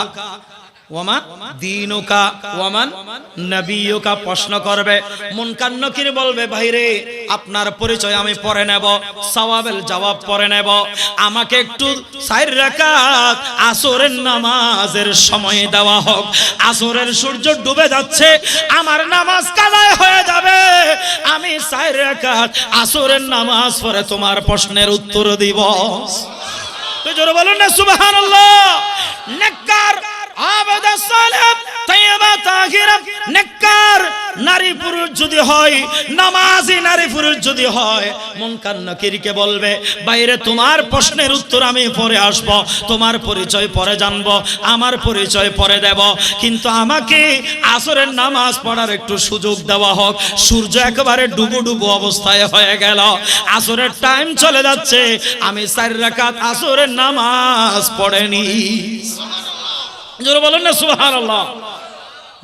ওয়ামা দীনুকা ওয়ামান নবিয়ুকা, প্রশ্ন করবে, মুনকার নাকির বলবে, ভাইরে আপনার পরিচয় আমি পরে নেব, সওয়াবের জবাব পরে নেব, আমাকে একটু 4 রাকাত আসরের নামাজের সময় দেওয়া হোক, আসরের সূর্য ডুবে যাচ্ছে, আমার নামাজ কালায় হয়ে যাবে, আমি 4 রাকাত আসরের নামাজ পড়ে তোমার প্রশ্নের উত্তর দিব। তো জোরে বলুন না সুবহানাল্লাহ। নেককার আবাদা সালাত তাইয়্যিবা তাহিরা, নেককার নারী পুরুষ যদি হয়, নামাজি নারী পুরুষ যদি হয়, মুনকার নাকিরকে বলবে বাইরে তোমার প্রশ্নের উত্তর আমি পরে আসব, তোমার পরিচয় পরে জানব, আমার পরিচয় পরে দেব, কিন্তু আমাকে আসরের নামাজ পড়ার একটু সুযোগ দেওয়া হোক। সূর্য একেবারে ডুবু ডুবু অবস্থায় হয়ে গেল, আসরের টাইম চলে যাচ্ছে, আমি 4 রাকাত আসরের নামাজ পড়েনি। জোরে বলেন না সুবহানাল্লাহ।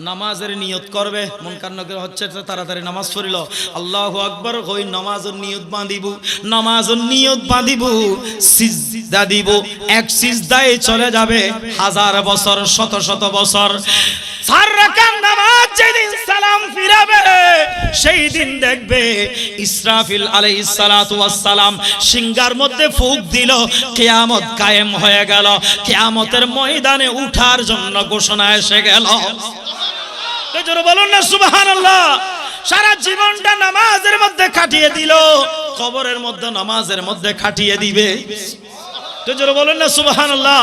নামাজের নিয়ত করবে, মুনকার নাকির হচ্ছে তাড়াতাড়ি নামাজ পড়িল, আল্লাহু আকবার কই নামাজের নিয়ত বাঁধিব, নামাজের নিয়ত বাঁধিব, সিজদা দিব, এক সিজদায় চলে যাবে 1000 বছর, শত শত বছর। 4 রাকাত নামাজ যেদিন সালাম ফিরাবে, সেই দিন দেখবে ইসরাফিল আলাইহিস সালাতু ওয়াস সালাম সিংহার মধ্যে ফুঁক দিল, কিয়ামত কায়েম হয়ে গেল, কিয়ামতের ময়দানে উঠার জন্য ঘোষণা এসে গেল। জোরে বলুন না সুবহানাল্লাহ। সারা জীবনটা নামাজের মধ্যে কাটিয়ে দিল, কবরের মধ্যে নামাজের মধ্যে কাটিয়ে দিবে। জোরে বলুন না সুবহানাল্লাহ।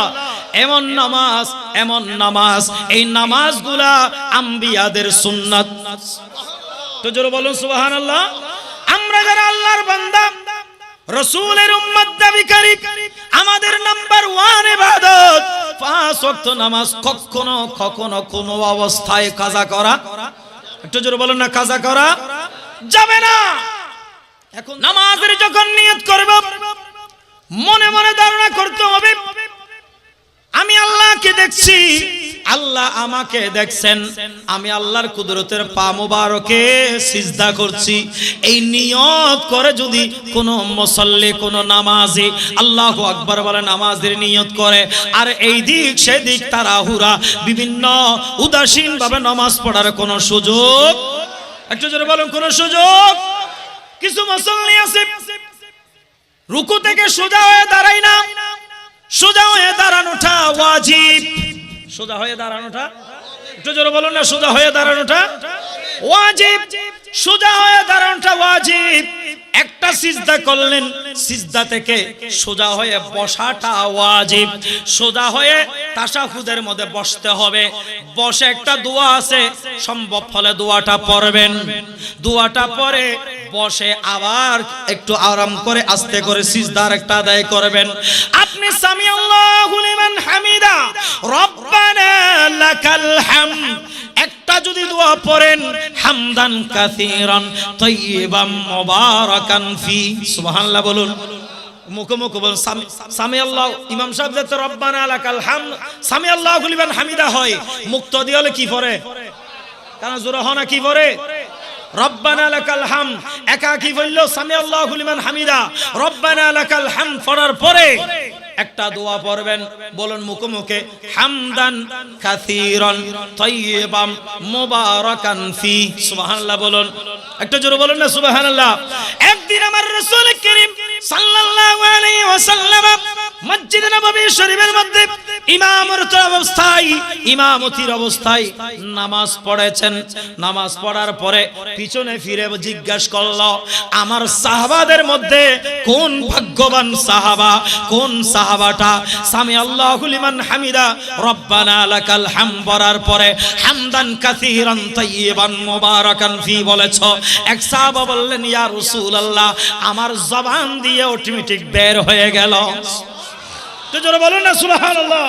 এমন নামাজ, এমন নামাজ, এই নামাজগুলা আম্বিয়াদের সুন্নাত। তো জোরে বলুন সুবহানাল্লাহ। আমরা যারা আল্লাহর বান্দা, রাসূলের উম্মত দাবিকারী, আমাদের নাম্বার 1 ইবাদত 5 ওয়াক্ত নামাজ। কখনো কখনো কোন অবস্থায় কাজা করা, একটু জোরে বলুন না, কাজা করা যাবে না। এখন নামাজের যখন নিয়ত করব, মনে মনে ধারণা করতে হবে আমি আল্লাহকে দেখছি, আল্লাহ আমাকে দেখছেন, আমি আল্লাহর কুদরতের পা মোবারকে সিজদা করছি। এই নিয়ত করে যদি কোন মুসল্লি, কোন নামাজি আল্লাহু আকবার বলে নামাজের নিয়ত করে, আর এই দিক সেদিক তাড়াহুড়া বিভিন্ন উদাসীন ভাবে নামাজ পড়ার কোন সুযোগ, একটু জোরে বলুন, কোন সুযোগ। কিছু মুসল্লি আছে রুকু থেকে সোজা হয়ে দাঁড়ায় না, সোজা হয়ে দাঁড়ানোটা ওয়াজিব। সোজা হয়ে দাঁড়ানোটা, একটু জোরে বলুন না, সোজা হয়ে দাঁড়ানোটা ওয়াজিব, সোজা হয়ে দাঁড়ানোটা ওয়াজিব। একটা সিজদা করলেন, সিজদা থেকে সোজা হয়ে বসাটা ওয়াজিব। সোজা হয়ে তাশাহুদের মধ্যে বসতে হবে, বসে একটা দোয়া আছে, সম্ভব হলে দোয়াটা পড়বেন, দোয়াটা পড়ে বসে আবার একটু আরাম করে আস্তে করে সিজদার একটা আদায় করবেন। আপনি সামি আল্লাহু লিমান হামিদা রব্বানা লাকাল হামদ একটা যদি দোয়া পড়েন, হামদান কাসীরান তাইয়িবান মুবারাকান ফি, সুবহানাল্লাহ বলুন, মুখে মুখে বলুন সামি আল্লাহ। ইমাম সাহেব যাতে রব্বানা লাকাল হামদ সামি আল্লাহু লিমান হামিদা হয়, মুক্তদি হলে কি পড়ে, কারণ জোরে হনা কি পড়ে, রব্বানা লাকাল হামদ। একা কি বলল, সামি আল্লাহু লিমান হামিদা, রব্বানা লাকাল হামদ পড়ার পরে একটা দোয়া পড়বেন, বলুন মুখে মুখে, হামদান কাসীরান তাইয়িবান মুবারাকান ফি, সুবহানাল্লাহ বলুন, একটু জোরে বলুন না সুবহানাল্লাহ। একদিন আমার রাসূল করিম সাল্লাল্লাহু আলাইহি ওয়াসাল্লাম মসজিদ নববী শরীফের মধ্যে ইমামতির অবস্থায় নামাজ পড়েছেন। নামাজ পড়ার পরে পিছনে ফিরে জিজ্ঞাসা করলো, আমার সাহাবাদের মধ্যে কোন ভাগ্যবান সাহাবা, কোন সাহাবাটা সামি আল্লাহু লিমান হামিদা রব্বানা লাকাল হামদ পড়ার পরে হামদান কাসীরান তাইয়িবান মুবারাকান ফি বলেছ? এক সাহাবা বললেন, ইয়া রাসূলুল্লাহ, আমার জবান দিয়ে অটোমেটিক বের হয়ে গেল। তো জোরে বলুন না সুবহানাল্লাহ।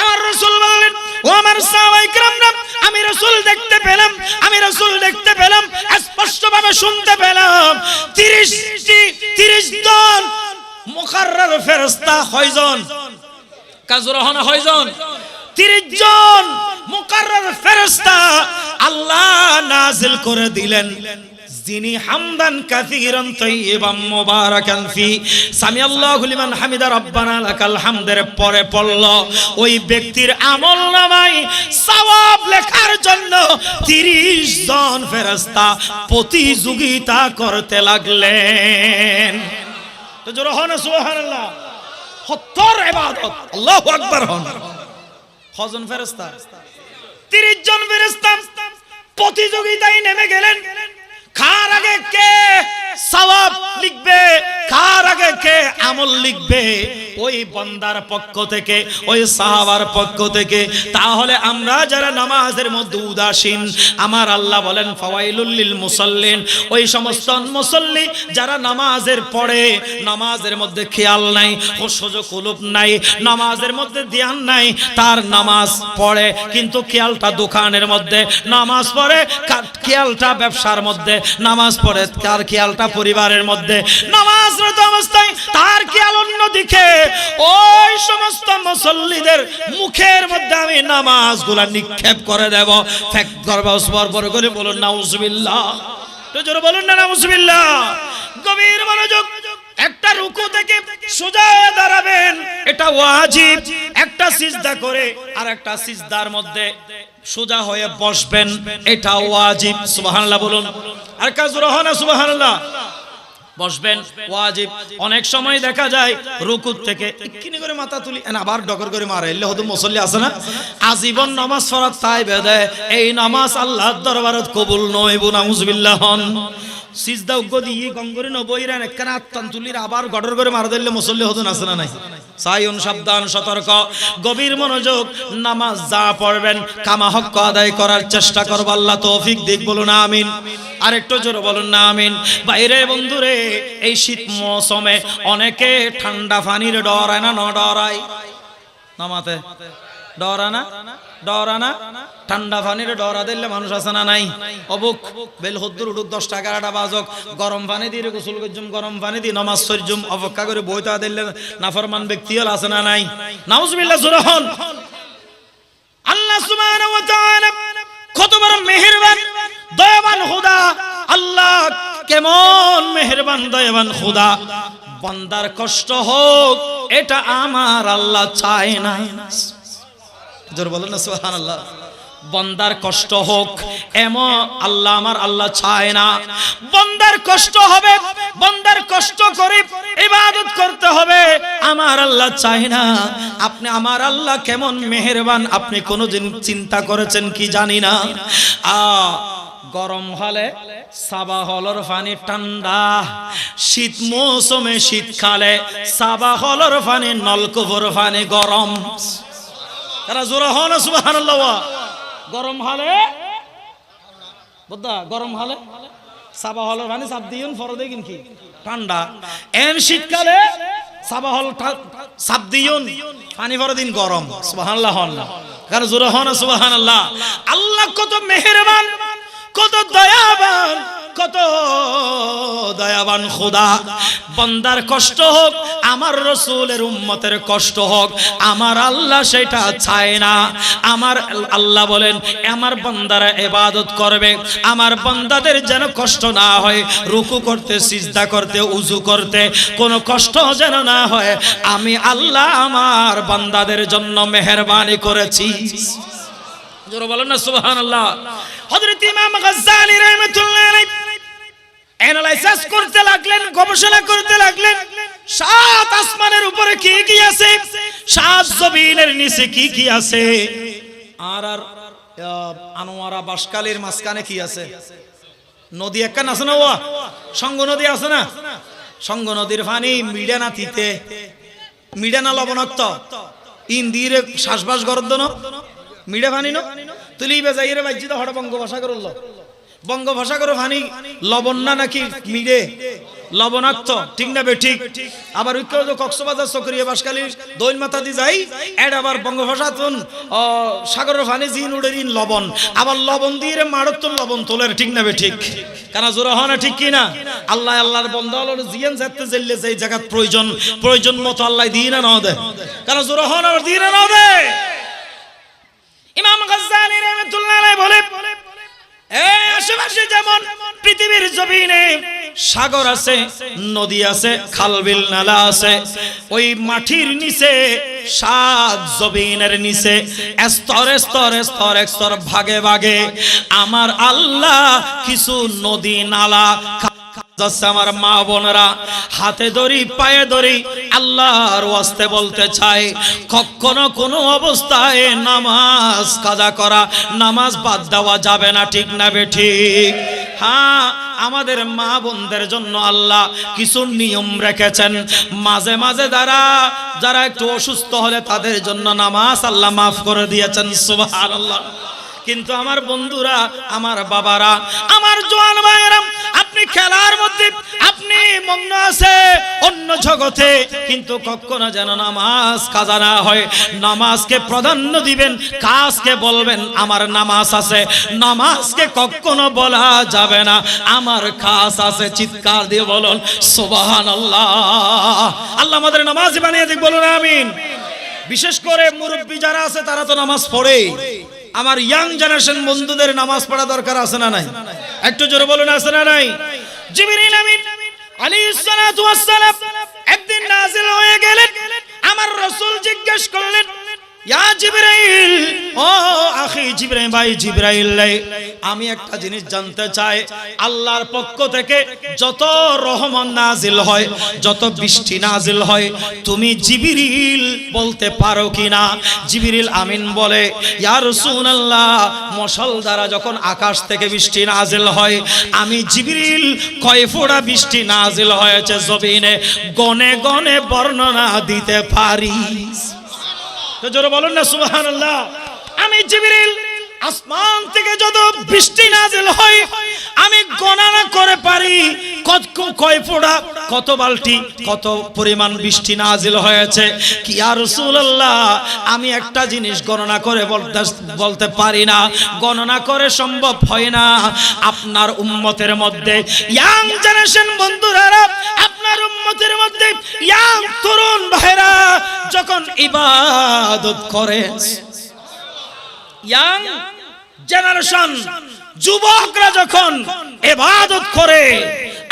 আমার রাসূল বললেন, ও আমার সাহাবায়ে কেরামরা, আমি রাসূল দেখতে পেলাম, আমি রাসূল দেখতে পেলাম, স্পষ্টভাবে শুনতে পেলাম 30 জন মুকাররার ফেরেশতা। কয়জন? কাজরহনা কয়জন? 30 জন মুকাররার ফেরেশতা আল্লাহ নাযিল করে দিলেন, যিনি হামদান কাসীরান তাইয়িবান মুবারাকান ফি সামি আল্লাহু লিমান হামিদা রব্বানা লাকাল হামদের পরে পড়ল, ওই ব্যক্তির আমলনামায় সওয়াব লেখার জন্য 30 জন ফেরেশতা প্রতিযোগিতা করতে লাগলেন। তো জোরে হন সুবহানাল্লাহ। 70 ইবাদত, আল্লাহু আকবার হন। কজন ফেরেশতা? 30 জন ফেরেশতা প্রতিযোগিতায় নেমে গেলেন, কার আগে কে সওয়াব লিখবে, কার আগে কে আমল লিখবে। ওই বান্দার পক্ষ থেকে, ওই সাহাবার পক্ষ থেকে। তাহলে আমরা যারা নামাজের মধ্যে উদাসীন, আমার আল্লাহ বলেন ফাওয়াইলুল লিল মুসাল্লিন, ওই সমস্ত মুসল্লি যারা নামাজের পড়ে, নামাজের মধ্যে খেয়াল নাই, হুশুজু কুলুব নাই, নামাজের মধ্যে ধ্যান নাই, তার নামাজ পড়ে কিন্তু খেয়ালটা দোকানের মধ্যে, নামাজ পড়ে খেয়ালটা ব্যবসার মধ্যে, নামাজ পড়ে তার খেয়ালটা পরিবারের মধ্যে, নামাজরত অবস্থায় তার খেয়াল অন্যদিকে। ওই সমস্ত মুসল্লিদের মুখের মধ্যে আমি নামাজগুলা নিক্ষেপ করে দেব, ফেক করব, স্পর্শ করে বলুন নাউজুবিল্লাহ, তো জোরে বলুন না নাউজুবিল্লাহ। গভীর মনোযোগ। একটা রুকু থেকে সোজা দাঁড়াবেন, এটা ওয়াজিব। একটা সিজদা করে আর একটা সিজদার মধ্যে সোজা হয়ে বসবেন, এটা ওয়াজিব। সুবহানাল্লাহ বলুন, আর কাজ রহনা সুবহানাল্লাহ। বসবেন ওয়াজিব। অনেক সময় দেখা যায় রুকু থেকে কিনি করে মাথা তুলি আবার ডকর করে মারে, এলে হয়তো মুসল্লি আছে না, আজীবন নামাজ পড়া তাই বেদে, এই নামাজ আল্লাহর দরবারে কবুল নয়। নাউজুবিল্লাহ। হন সিজদা উগ্গ দিয়ে গঙ্গরে নবইরান একখানা আত্তান তুলির আবার গডর করে মারা দিলে মুসল্লি হতো না, আছে না নাই? সাইয়ুন, সাবধান, সতর্ক, গভীর মনোযোগ। নামাজ যা পড়বেন কামা হক আদায় করার চেষ্টা করব, আল্লাহ তৌফিক দিক। বলুন আমিন। আর একটু জোরে বলুন না আমিন। বাইরে বন্ধুরে, এই শীত মৌসুমে অনেকে ঠান্ডা পানির ডরায় না? ডরায় নামাতে, ডরানা ডরানা ঠান্ডা পানির ডরা দিলে মানুষ আছে না নাই? অবুক বেল হদ্দুর উঠুক 10টা 11টা বাজক, গরম পানি দিয়ে গোসল করজুম, গরম পানি দিয়ে নামাজ পড়জুম, অপেক্ষা করে বইতা দিলে নাফরমান ব্যক্তি হল আছে না নাই? নাউজুবিল্লাহ। সুরহন আল্লাহ সুবহানাহু ওয়া তাআলা কত বড় মেহেরবান, দয়াবান খোদা। আল্লাহ কেমন মেহেরবান, দয়াবান খোদা। বান্দার কষ্ট হোক এটা আমার আল্লাহ চায় না। জোর বলেন না সুবহানাল্লাহ। বান্দার কষ্ট হোক এমন আল্লাহ, আমার আল্লাহ চায় না। বান্দার কষ্ট হবে, বান্দার কষ্ট করে ইবাদত করতে হবে, আমার আল্লাহ চায় না। আপনি আমার আল্লাহ কেমন মেহেরবান আপনি কোনোদিন চিন্তা করেছেন কি জানি না। গরম হলে সাবা হলর পানি ঠান্ডা, শীত মৌসুমে শীতকালে সাবা হলর পানি নলকূপের পানি গরম। তারা জোরা হন সুবহানাল্লাহ। গরম হলে বুদ্ধা, গরম হলে সাবা হলর পানি চাপ দিন ফর দেখেন কি ঠান্ডা, এন শীতকালে সাবা হল চাপ দিন পানি ফর দিন গরম। সুবহানাল্লাহ হন না, কারণ জোরা হন সুবহানাল্লাহ। আল্লাহ কত মেহেরবান, কত দয়াবান, কত দয়াবান খোদা। বান্দার কষ্ট হোক, আমার রাসূলের উম্মতের কষ্ট হোক, আমার আল্লাহ সেটা চায় না। আমার আল্লাহ বলেন আমার বান্দারা ইবাদত করবে, আমার বান্দাদের যেন কষ্ট না হয়, রুকু করতে, সিজদা করতে, উযু করতে কোনো কষ্ট যেন না হয়। আমি আল্লাহ আমার বান্দাদের জন্য মেহেরবানি করেছি। জোরে বলেন না সুবহানাল্লাহ। হযরত ইমাম গাজ্জালী রাহমাতুল্লাহ আলাইহি অ্যানালাইসিস করতে লাগলেন, গবেষণা করতে লাগলেন, সাত আসমানের উপরে কি কি আছে, সাত জমিনের নিচে কি কি আছে, আর আনোয়ারা বাসকালীর মাঝখানে কি আছে। নদী একখান আছে না, ও সঙ্গ নদী আছে না? সঙ্গ নদীর পানি মিডে না তিতে, মিডে না লবণাক্ত, ইন্দির শ্বাসবাস গরদ ন মিডে পানি ন তুলি বেজাইরে বাজ্যিত হঠাৎ বঙ্গোপসাগর, বঙ্গোপসাগর পানি লবণ না নাকি মিডে লবণাক্ত, ঠিক না বে ঠিক? আবার কক্সবাজার চকরিয়া বাসকালী দৈন মাথা দি যাই এড আবার বঙ্গোপসাগর সাগরের পানি জিন উড়ে লবণ, আবার লবণ দিয়ে মারত্তন লবণ তোলের, ঠিক না বে ঠিক? কেন জোরা হয় না, ঠিক কি না? আল্লাহ আল্লাহর বন্ধা হলো জিয়ান যাতে জেললে যে জায়গা প্রয়োজন, প্রয়োজন মতো আল্লাহ দিয়ে না নাও দেয়। কেন জোরা হয় না, দিয়ে না নাও দেয়। ইমাম গাজ্জালী রাহমাতুল্লাহ আলাইহি বলে এই আশেপাশে যেমন পৃথিবীর জমিনে সাগর আছে, নদী আছে, খালবিল নালা আছে, ওই মাটির নিচে সাত জমিনের নিচে স্তরে স্তরে স্তরে স্তর ভাগে ভাগে আমার আল্লাহ কিছু নদী নালা যাচ্ছে। আমার মা বোনেরা হাতে ধরি পায়ে ধরি আল্লাহর ওয়াস্তে বলতে চাই, কখনো কোনো অবস্থায় নামাজ কাজা করা, নামাজ বাদ দেওয়া যাবে না, ঠিক না বে ঠিক? হ্যাঁ, আমাদের মা বোনদের জন্য আল্লাহ কিছু নিয়ম রেখেছেন। মাঝে মাঝে যারা একটু অসুস্থ হলে তাদের জন্য নামাজ আল্লাহ মাফ করে দিয়েছেন, সুবহানাল্লাহ। কিন্তু আমার বন্ধুরা, আমার বাবারা, আমার জওয়ান ভাইয়েরা, আপনি খেলার মধ্যে আপনি মগ্ন আছে অন্য জগতে, কিন্তু কখনো যেন নামাজ কাজা না হয়। নামাজকে প্রাধান্য দিবেন, কাজকে বলবেন আমার নামাজ আছে। নামাজকে কখনো বলা যাবে না আমার কাজ আছে। চিৎকার দিয়ে বলুন সুবহানাল্লাহ। আল্লাহ আমাদের নামাজি বানিয়ে দিক, বলুন আমিন। বিশেষ করে মুরব্বী যারা আছে তারা তো নামাজ পড়ে। আমার ইয়াং জেনারেশন বন্ধুদের নামাজ পড়া দরকার আছে না নাই? একটু জোরে বলুন, আছে না নাই? জিবরিল আমিন আলাইহিস সালাতু ওয়াস সালাম একদিন নাজিল হয়ে গেলেন। আমার রাসূল জিজ্ঞেস করলেন, ইয়া জিবরাইল, ও আখি জিবরাইল, ভাই জিবরাইল, আমি একটা জিনিস জানতে চাই। আল্লাহর পক্ষ থেকে যত রহমত নাজিল হয়, যত বৃষ্টি নাজিল হয়, তুমি জিবরিল বলতে পারো কিনা? জিবরিল আমিন বলে, ইয়া রাসূলুল্লাহ, মশাল দ্বারা যখন আকাশ থেকে বৃষ্টি নাজিল হয়, আমি জিবরিল কয় ফোঁটা বৃষ্টি নাজিল হয়েছে জমিনে গনে গনে বর্ণনা দিতে পারি। তো জোরে বলুন না সুবহানাল্লাহ। আমি জিবরিল আসমান থেকে যত বৃষ্টি নাজিল হয় আমি গণনা করে পারি কয় ফোঁটা, কত বালতি, কত পরিমাণ বৃষ্টি নাজিল হয়েছে। কি ইয়া রাসূলুল্লাহ, আমি একটা জিনিস গণনা করে বলতে পারি না, গণনা করে সম্ভব হয় না। আপনার উম্মতের মধ্যে ইয়াং জেনারেশন বন্ধুরা, আপনার উম্মতের মধ্যে ইয়াং তরুণ ভাইরা যখন ইবাদত করে, ইয়াং জেনারেশন যুবকরা যখন ইবাদত করে,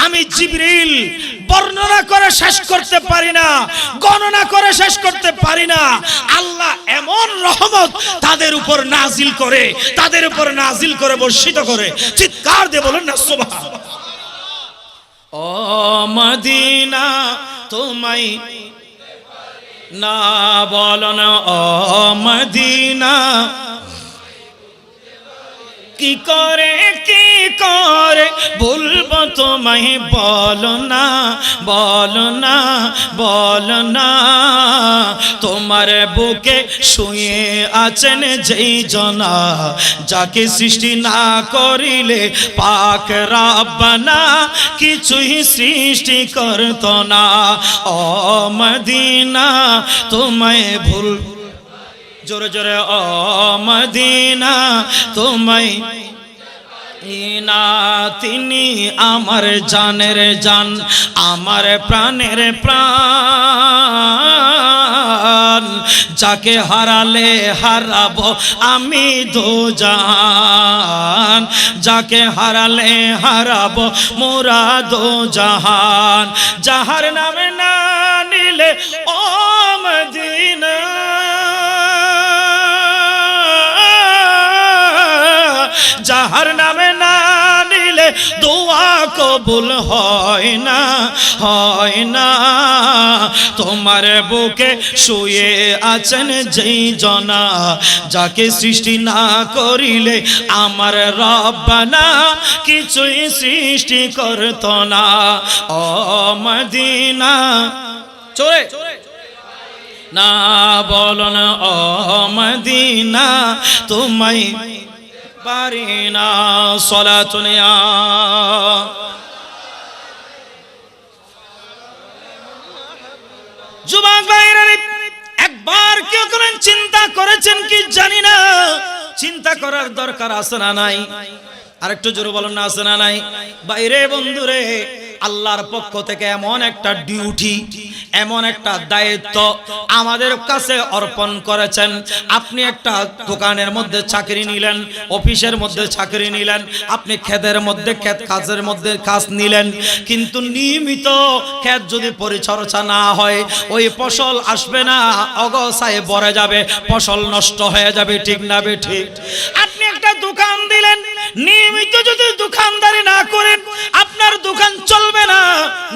আমি জিবরিল বর্ণনা করে শেষ করতে পারি না, গণনা করে শেষ করতে পারি না। আল্লাহ এমন রহমত তাদের উপর নাজিল করে, তাদের উপর নাজিল করে বর্ষিত করে। চিৎকার দিয়ে বলুন না সুবহানাল্লাহ। ও মদিনা তোমায় না বলো না, ও মদিনা কি করে বলবো তোমায়, বলো না বলো না বলো না। তোমার বুকে শুয়ে আছেন যেই জনা, যাকে সৃষ্টি না করিলে পাক রাব্বানা কিছুই সৃষ্টি করতো না। ও মদিনা তোমায় ভুল, জোরে জোরে, ও মদিনা তোমায় না, তিনি আমার জানের জান, আমার প্রাণের প্রাণ, যাকে হারালে হারাবো আমি দোজাহান, যাকে হারালে হারাবো মোরা দোজাহান। যাহার নামে না নিলে ও মদিনা, যাহার নামে না নিলে দোয়া কবুল হয় না, হয় না। তোমার বুকে শুয়ে আছেন যেই জনা, যাকে সৃষ্টি না করিলে আমার রব্বানা কিছুই সৃষ্টি করতো না। ও মদিনা চলে না বলো না, ও মদিনা তোমায় পারি না। সালাতুন ইয়া যুবক ভাইরা, একবার কেউ কোন চিন্তা করেছেন কি জানি না, চিন্তা করার দরকার আছে না নাই? আরেকটু জোরে বলুন না, আছে না নাই? বাইরে বন্ধুরে, আল্লাহর পক্ষ থেকে এমন একটা ডিউটি, এমন একটা দায়িত্ব আমাদের কাছে অর্পণ করেছেন। আপনি একটা দোকানের মধ্যে চাকরি নিলেন, অফিসের মধ্যে চাকরি নিলেন, আপনি ক্ষেতের মধ্যে কাজের মধ্যে কাজ নিলেন, কিন্তু নিয়মিত ক্ষেত যদি পরিচর্যা না হয় ওই ফসল আসবে না, অগসায় ভরে যাবে, ফসল নষ্ট হয়ে যাবে, ঠিক না বে ঠিক? আপনি একটা দোকান দিলেন, নিয়মিত একটু যদি দোকানদারি না করেন আপনার দোকান চলবে না,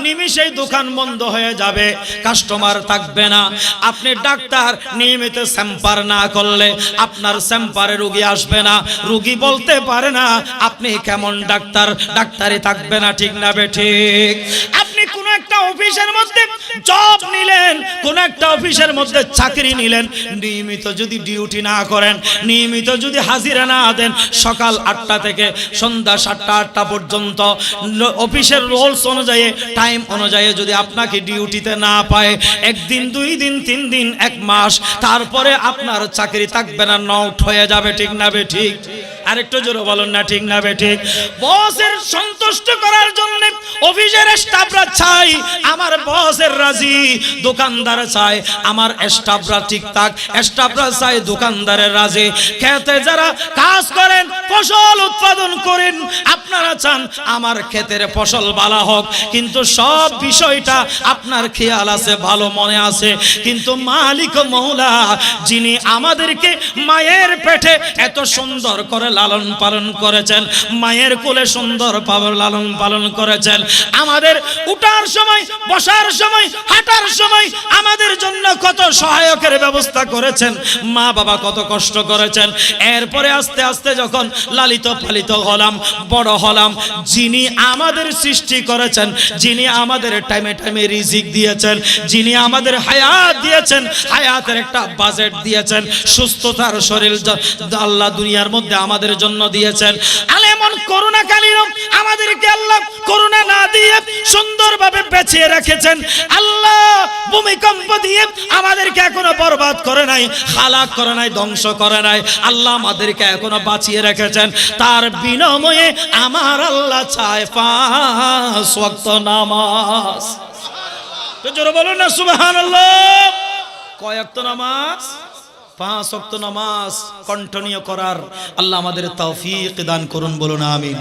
নিমিষেই দোকান বন্ধ হয়ে যাবে, কাস্টমার থাকবে না। আপনি ডাক্তার নিয়মিত চেম্বার না করলে আপনার চেম্বারে রোগী আসবে না, রোগী বলতে পারে না আপনি কেমন ডাক্তার, ডাক্তারি থাকবে না, ঠিক না বেঠিক? আপনি কোন একটা অফিসের মধ্যে জব নিলেন, কোন একটা অফিসের মধ্যে চাকরি নিলেন, নিয়মিত যদি ডিউটি না করেন, নিয়মিত যদি হাজিরা না দেন, সকাল 8টা থেকে সন্ধ্যা 7টা 8টা পর্যন্ত অফিসের রুলস অনুযায়ী টাইম অনুযায়ী যদি আপনাকে ডিউটিতে না পায়, একদিন 2 দিন 3 দিন 1 মাস, তারপরে আপনার চাকরি থাকবে না, নট হয়ে যাবে, ঠিক না বেঠিক? আরেকটু জোরে বলুন না, ঠিক না বেঠিক? বসের সন্তুষ্ট করার জন্য অফিসের স্টাফরা চাই আমার বসের রাজি, দোকানদার চাই আমার স্টাফরা ঠিকঠাক, স্টাফরা চাই দোকানদারের রাজি। খেতে যারা কাজ করেন, ফসল উৎপাদন করেন, আপনারা চান আমার ক্ষেতের ফসল ভালো হোক, কিন্তু সব বিষয়টা আপনার খেয়াল আছে, ভালো মনে আছে, কিন্তু মালিক মওলা যিনি আমাদেরকে মায়ের পেটে এত সুন্দর করে লালন পালন করেছেন, মায়ের কোলে সুন্দর ভাবে লালন পালন করেছেন, আমাদের উঠার সময়, বসার সময়, হাঁটার সময় আমাদের জন্য কত সহায়কের ব্যবস্থা করেছেন, মা বাবা কত কষ্ট করেছেন। এরপরে আস্তে আস্তে যখন লালিত পালিত হলাম, বড় হলাম, যিনি আমাদের সৃষ্টি করেছেন, যিনি আমাদের টাইমে টাইমে রিজিক দিয়েছেন, যিনি আমাদের হায়াত দিয়েছেন, হায়াতের একটা বাজেট দিয়েছেন, সুস্থতার শরীর আল্লাহ দুনিয়ার মধ্যে আমাদের জন্য দিয়েছেন। এমন করোনা কালীন আমাদেরকে আল্লাহ করোনা না দিয়ে সুন্দরভাবে বেঁচিয়ে রেখেছেন। আল্লাহ ভূমিকম্প দিয়ে আমাদেরকে এখনো বরবাদ করে নাই, হালাক করে নাই, ধ্বংস করে নাই, আল্লাহ আমাদেরকে এখনো বাঁচিয়ে রেখেছেন। তার বিনিময়ে আমার আল্লাহ চায় 5 ওয়াক্ত নামাজ। তো জোরে বলুন না সুবহানাল্লাহ। কয় ওয়াক্ত নামাজ? 5 ওয়াক্ত নামাজ কন্টিনিউ করার আল্লাহ আমাদের তৌফিক দান করুন, বলুন আমিন।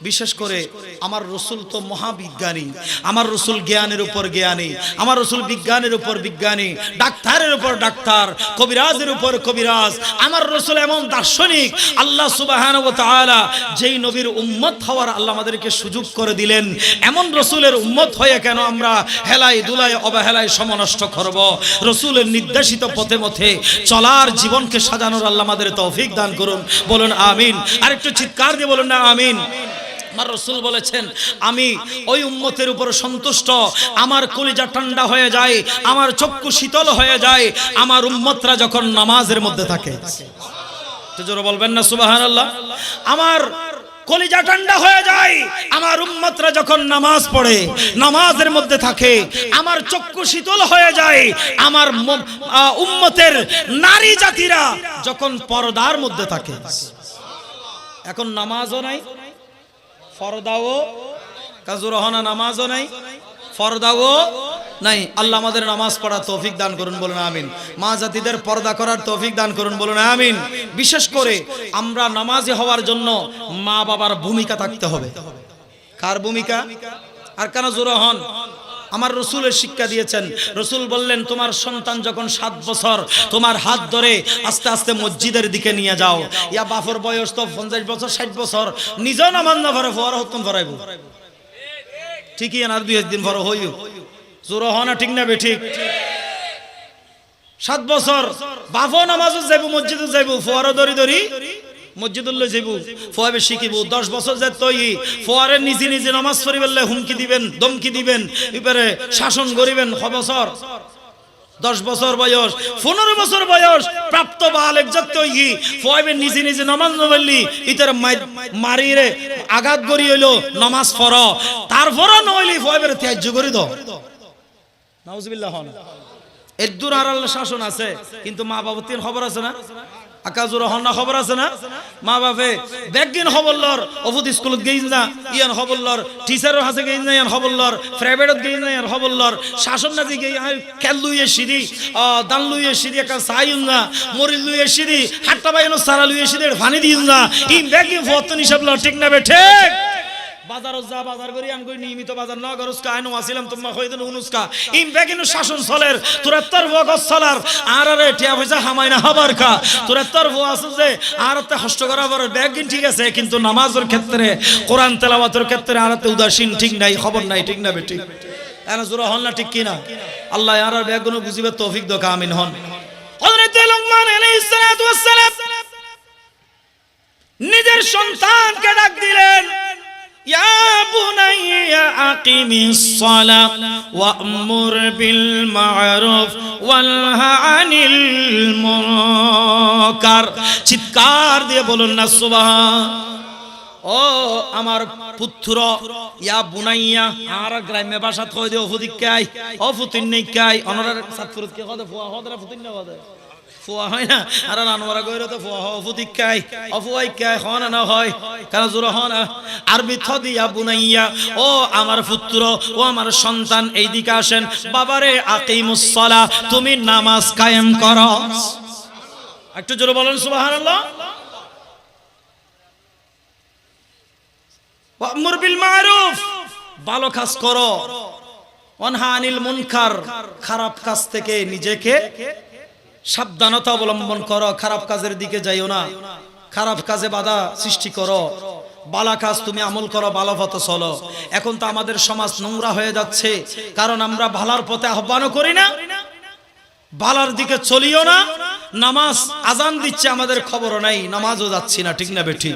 বিশেষ করে আমার রসুল তো মহাবিজ্ঞানী, আমার রসুল জ্ঞানের উপর জ্ঞানী, আমার রসুল বিজ্ঞানের উপর বিজ্ঞানী, ডাক্তারের উপর ডাক্তার, কবিরাজের উপর কবিরাজ, আমার রসুল এমন দার্শনিক। আল্লাহ সুবহানাহু ওয়া তাআলা যেই নবীর উম্মত হওয়ার আল্লাহ আমাদেরকে সুযোগ করে দিলেন, এমন রসুলের উম্মত হয়ে কেন আমরা হেলাই দুলাই অবহেলায় সমনষ্ট করব? রসুলের নির্দেশিত পথে পথে চলার জীবনকে সাজানোর আল্লাহ আমাদের তৌফিক দান করুন, বলুন আমিন। আর একটু চিৎকার দিয়ে বলুন না আমিন। আমার রাসূল বলেছেন আমি ওই উম্মতের উপর সন্তুষ্ট, আমার কলিজা ঠান্ডা হয়ে যায়, আমার চক্ষু শীতল হয়ে যায় আমার উম্মতরা যখন নামাজের মধ্যে থাকে। তো জোরে বলবেন না সুবহানাল্লাহ। আমার কলিজা ঠান্ডা হয়ে যায় আমার উম্মতরা যখন নামাজ পড়ে, নামাজের মধ্যে থাকে, আমার চক্ষু শীতল হয়ে যায় আমার উম্মতের নারী জাতিরা যখন পর্দার মধ্যে থাকে। এখন নামাজও নাই, ফরদাও কাজুরহনা, নামাজও নাই, ফরদাও নাই। আল্লাহ আমাদের নামাজ পড়ার তৌফিক দান করুন, বলুন আমিন। মা জাতিদের পর্দা করার তৌফিক দান করুন, বলুন আমিন। বিশেষ করে আমরা নামাজি হওয়ার জন্য মা বাবার ভূমিকা থাকতে হবে। কার ভূমিকা? আর কেন জোরে হন? আমার রসুলের শিক্ষা দিয়েছেন। রসুল বললেন তোমার সন্তান যখন 7 বছর তোমার হাত ধরে আস্তে আস্তে মসজিদের দিকে নিয়ে যাও। ইয়া বাপর বয়স তো 50 বছর 60 বছর, নিজেও নামাজ না পড়ে ফোয়ারা হত্যম ফরাইব, ঠিকই আর 2 দিন পরে হইব। জোর হনা ঠিক না বেঠিক? 7 বছর বাপও নামাজও যাইব, মসজিদও যাইব, ফোয়ারা ধরি ধরি মসজিদুল্লাহ যাইব, ফোয়াবে শিখিব। 10 বছর যে তৈ ফোয়ারে নিজে নিজে নামাজ পড়িবেলে হুমকি দিবেন, ধমকি দিবেন, এবারে শাসন করিবেন। 6 বছর 10 বছর বয়স, 15 বছর বয়স প্রাপ্ত বালেক যতই ফোয়াবে নিজে নিজে নামাজ নবলি ইতার মারিরে আঘাত করি হইলো নামাজ পড়ো, তারপরও নইলি ফোয়াবে ত্যায্য করি দাও। নাউজুবিল্লাহ। এর দূর আর আল্লাহ শাসন আছে, কিন্তু মা বাবা তিন খবর আছে না? আকাজুর হন্না খবর আছে না? মা বাপে ব্যাগদিন খবরলর অফুদ স্কুলত গেইন না ইয়ান খবরলর, টিচারের হাতে গেইন না ইয়ান খবরলর, প্রাইভেটত গেইন না ইয়ান খবরলর, শাসন নাজি গেই খেল লুইয়ে সিঁড়ি দান লুইয়ে সিঁড়ি একটা চাইন না, মরিল লুইয়ে সিঁড়ি হাট্টা বাইনো সারা লুইয়ে সিঁড়ি পানি দিন না। ই ব্যাগিন ফতন হিসাব ল, ঠিক না বে ঠিক? বাজারও যা বাজার করি আন কই নিয়মিত বাজার ন করস কা আইনো আসিলাম তোমা কইদেন উনুসকা ইমবে কিন্তু শাসন চলের তোরা তোর বগস চলার আর আরে টিয়া পয়সা হামাইনা হবার কা তোরা তোর বউ আছে যে আরতে কষ্ট করা বড় ব্যাগ কিন ঠিক আছে কিন্তু নামাজের ক্ষেত্রে কোরআন তেলাওয়াতের ক্ষেত্রে আরতে উদাসীন ঠিক নাই খবর নাই ঠিক না বেটি এনা জোরা হল না ঠিক কি না আল্লাহ আর ব্যাগগুলো বুঝিবে তৌফিক দাও আমিন হন হযরত লুকমান আলাইহিস সালাতু ওয়াস সালাম নিজের সন্তানকে ডাক দিলেন ইয়া বুনাইয়া আকিমিস সালাত ওয়া'মুর বিল মা'রুফ ওয়ানহা আনিল মুনকার চিৎকার দিয়ে বলুন না সুবহান ও আমার পুত্র ইয়া বুনাইয়া আর গ্রাম্য ভাষা কই দিও ফুদিকাই ও ফুতিননিকাই অনরার সাতফুরত কে কদে ফুয়া হদরা ফুতিননা কদে ফুয়া হয় না আর আনোয়ারা কইরো তো ফুয়া ও ফুদিকাই ও ফুয়াইকাই হন না হয় কারণ জোরা হন আরবি থদি ইয়া বুনাইয়া ও আমার পুত্র ও আমার সন্তান এই দিকে আসেন বাবারে আকিমুস সালাহ তুমি নামাজ কায়েম করো একটু জোরে বলেন সুবহানাল্লাহ ওয়া'মুর বিল মা'রুফ ভালো কাজ করো ওয়ানহা আনিল মুনকার খারাপ কাজ থেকে নিজেকে সাবধানতা অবলম্বন করো খারাপ কাজের দিকে যাইও না খারাপ কাজে বাধা সৃষ্টি করো ভালো কাজ তুমি আমল করো ভালো পথে চলো এখন তো আমাদের সমাজ নোংরা হয়ে যাচ্ছে কারণ আমরা ভালোর পথে আহ্বানও করি না ভালোর দিকে চলিও না নামাজ আজান দিচ্ছে আমাদের খবরও নাই নামাজও যাচ্ছি না ঠিক না বেঠি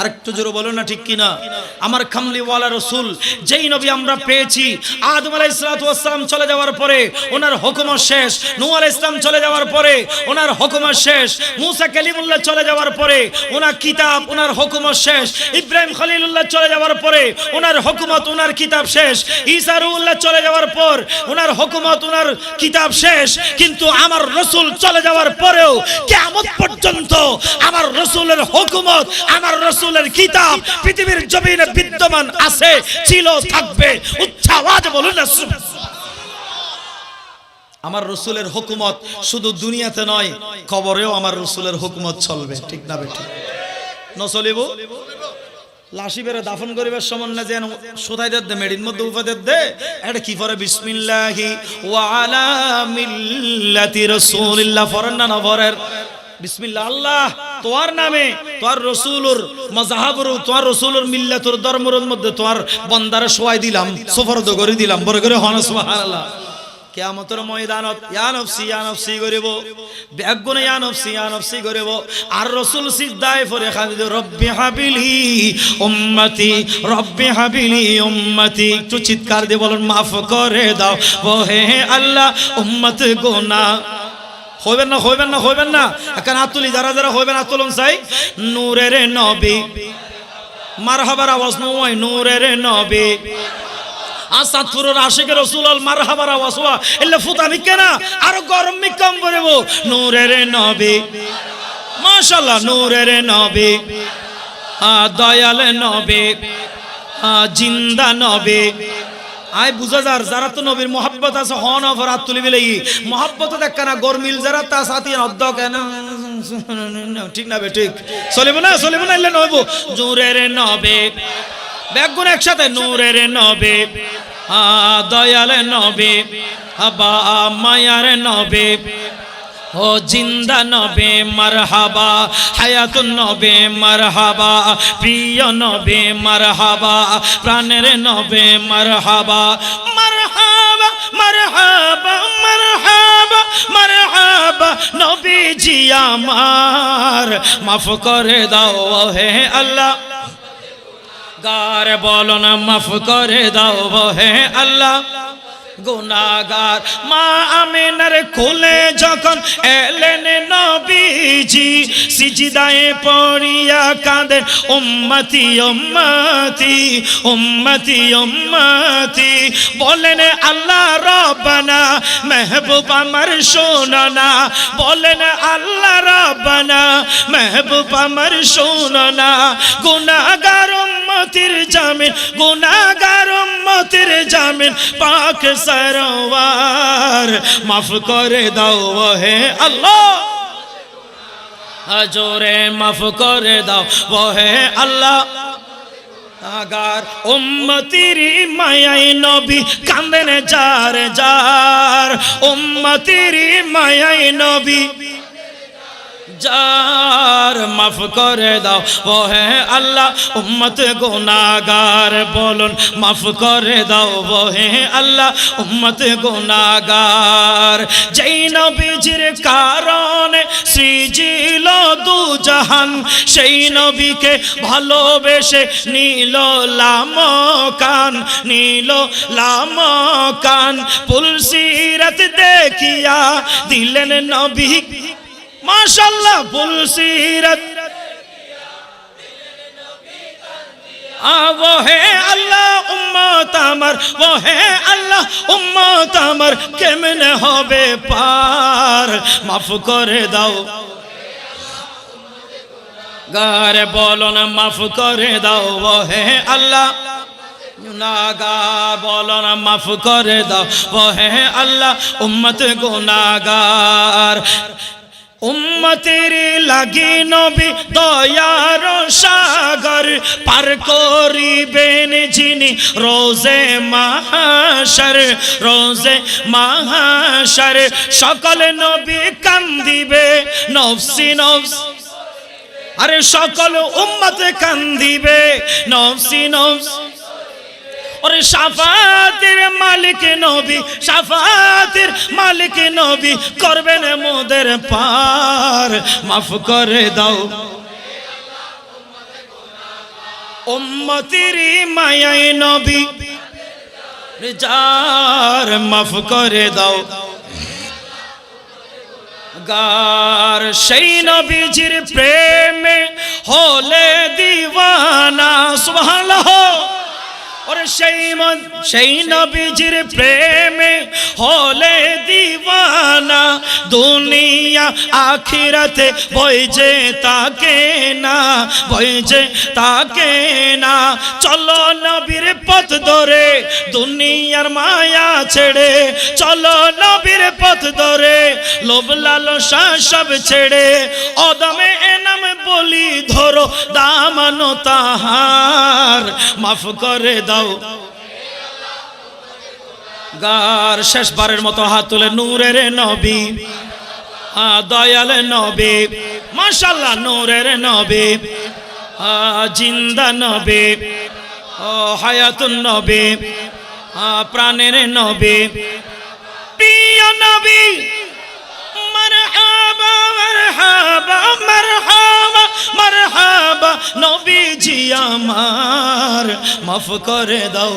আরেকটু জোরে বলো না ঠিক কি না আমার কামলিওয়ালা রাসূল যেই নবী আমরা পেয়েছি আদম আলাইহিস সালাতু ওয়াস সালাম চলে যাওয়ার পরে ওনার হুকুম শেষ নূহ আলাইহিস সালাম চলে যাওয়ার পরে ওনার হুকুম শেষ মুসা কালিমুল্লাহ চলে যাওয়ার পরে ওনার কিতাব ওনার হুকুম শেষ ইব্রাহিম খলিলুল্লাহ চলে যাওয়ার পরে ওনার হুকুমত ওনার কিতাব শেষ ঈসা রূহুল্লাহ চলে যাওয়ার পর ওনার হুকুমত ওনার কিতাব শেষ কিন্তু আমার রাসূল চলে যাওয়ার পরেও কিয়ামত পর্যন্ত আমার রাসূলের হুকুমত আমার রাসূলের কিতাব পৃথিবীর জমিনে বিদ্যমান আছে ছিল থাকবে উচ্চ আওয়াজে বলুন না আমার রাসূলের হুকুমত শুধু দুনিয়াতে নয় কবরেও আমার রাসূলের হুকুমত চলবে ঠিক না বেটি ন চলিব লাশি বেরে দাফন করিবার সমন্না যেন সোধাই দে মেডির মধ্যে উপাদে দে এটা কি পরে বিসমিল্লাহি ওয়া আলা মিল্লাতি রাসূলিল্লাহ ফরন না নবরের বিসমিল্লাহ আল্লাহ তোর নামে তোর রাসূলুর মাযহাবুর তোর রাসূলুর মিল্লাতুর ধর্মের মধ্যে তোর বান্দারে শোয়াই দিলাম সুফরদ করে দিলাম বড় করে হন সুবহানাল্লাহ কিয়ামতের ময়দানত ইয়া নফসি করিব বেগুন ইয়া নফসি করিব আর রাসূল সিজদায় পড়ে খালিদ রব্বি হাবিলি উম্মতি একটু চিৎকার দিয়ে বলুন মাফ করে দাও ও হে আল্লাহ উম্মত গুনাহ হইবেন না এখন আতুলি যারা হইবেন আতুলন চাই নূরের নবী মারহাবার আওয়াজ নয় নূরের নবী আসাদপুরের আশিকের রাসূল মারহাবার আওয়াজ ওয়া এলে ফুতানি কেনা আর গরম মিকম বলব নূরের নবী মাশাআল্লাহ নূরের নবী দয়াল নবী জিন্দা নবী আই বুঝা যারা তো নবীর মোহাব্বত আছে হন অপরাধ তুলি বিলাই মোহাব্বত দেখ না গরমিল যারা তা সাথী অধ্যক্ষ ঠিক না বে ঠিক চলিব না এলে নব জোরের নবে বেগুন একসাথে নূরের নবে দয়াল নবে বা মায়ার নবে ও জিন্দা নবে মারহাবা হায়াতুন নবে মারহাবা প্রিয় নবে মারহাবা প্রাণের নবে মারহাবা মারহাবা মারহাবা মারহাবা মারহাবা নবীজি আমার মাফ করে দাও হে আল্লাহ গার বলো না মাফ করে দাও হে আল্লাহ গুনাহগার মা আমিনার কোলে যখন এলেন নবীজি সিজদায়ে পড়িয়া কাঁদেন উম্মতি উম্মতি উম্মতি উম্মতি বলেন আল্লাহ রব্বানা মেহবুব আমার শোনো না বলেন আল্লাহ রব্বানা মেহবুব আমার শোনো না গুনাহগার উম্মতির জামিন গুনাহগার উম্মতির জামিন পাক সরওয়ার মাফ করে দাও হে আল্লাহ জোরে মাফ করে দাও হে আল্লাহ আগার উম্মতির মায়াই নবী কাঁদেন যার যার, উম্মতির মায়াই নবী যার, মাফ করে দাও ও হে আল্লাহ উম্মত গুনাহগার, বলুন মাফ করে দাও ও হে আল্লাহ উম্মত গুনাহগার। যেই নবীজির কারণে সৃজিল দু জাহান, সেই নবীকে ভালোবেসে নীল লামকান, নীল লামকান, পুলসিরাত দেখিয়া দিলেন নবী মাশাআল্লাহ, পুলসিরাত वो है अल्लाह उम्मत আমার, वो है अल्लाह उम्मत আমার, কেমনে হবে পার, মাফ করে দাও গার, বলো না মাফ করে দাও ও হে আল্লাহ গুনাহগার, বলো না মাফ করে দাও ও হে আল্লাহ উম্মত গুনাহগার। উম্মতের লাগি নবী দয়ার সাগর, পার করিবেন যিনি রোজে মাহশর, রোজে মাহশর, সকল নবী কান্দিবে নফসি নফস, আরে সকল উম্মত কান্দিবে নফসি নফস, और শাফাতের মালিক নবী, শাফাতের মালিক নবী করবেন মোদের পার, মাফ করে দাও উম্মতের মায়াই নবী যার, মাফ করে দাও গার। সেই নবীজির প্রেমে হলে দিওয়ানা, সুবহানাল্লাহ, और সেই নবীজির প্রেমে হলে দিওয়ানা, দুনিয়া আখিরাতে বই যে তাকে না, বই যে তাকে না, চলো নবীর পথ ধরে দুনিয়ার মায়া ছেড়ে, চলো নবীর পথ ধরে লোভ লালসা সব ছেড়ে, অদমে এনাম বলি ধরো দামানো তাহার, মাফ করে দাও গার। শেষবারের মতো হাত তুলে নূরের নবী, দয়াল নবী মাশাআল্লাহ, নূরের নবী, জিন্দা নবী, হায়াতুন নবী, প্রাণের নবী, প্রিয় নবী, মারহাবা মারহাবা মারহাবা মারহাবা নবীজি আমার, মাফ করে দাও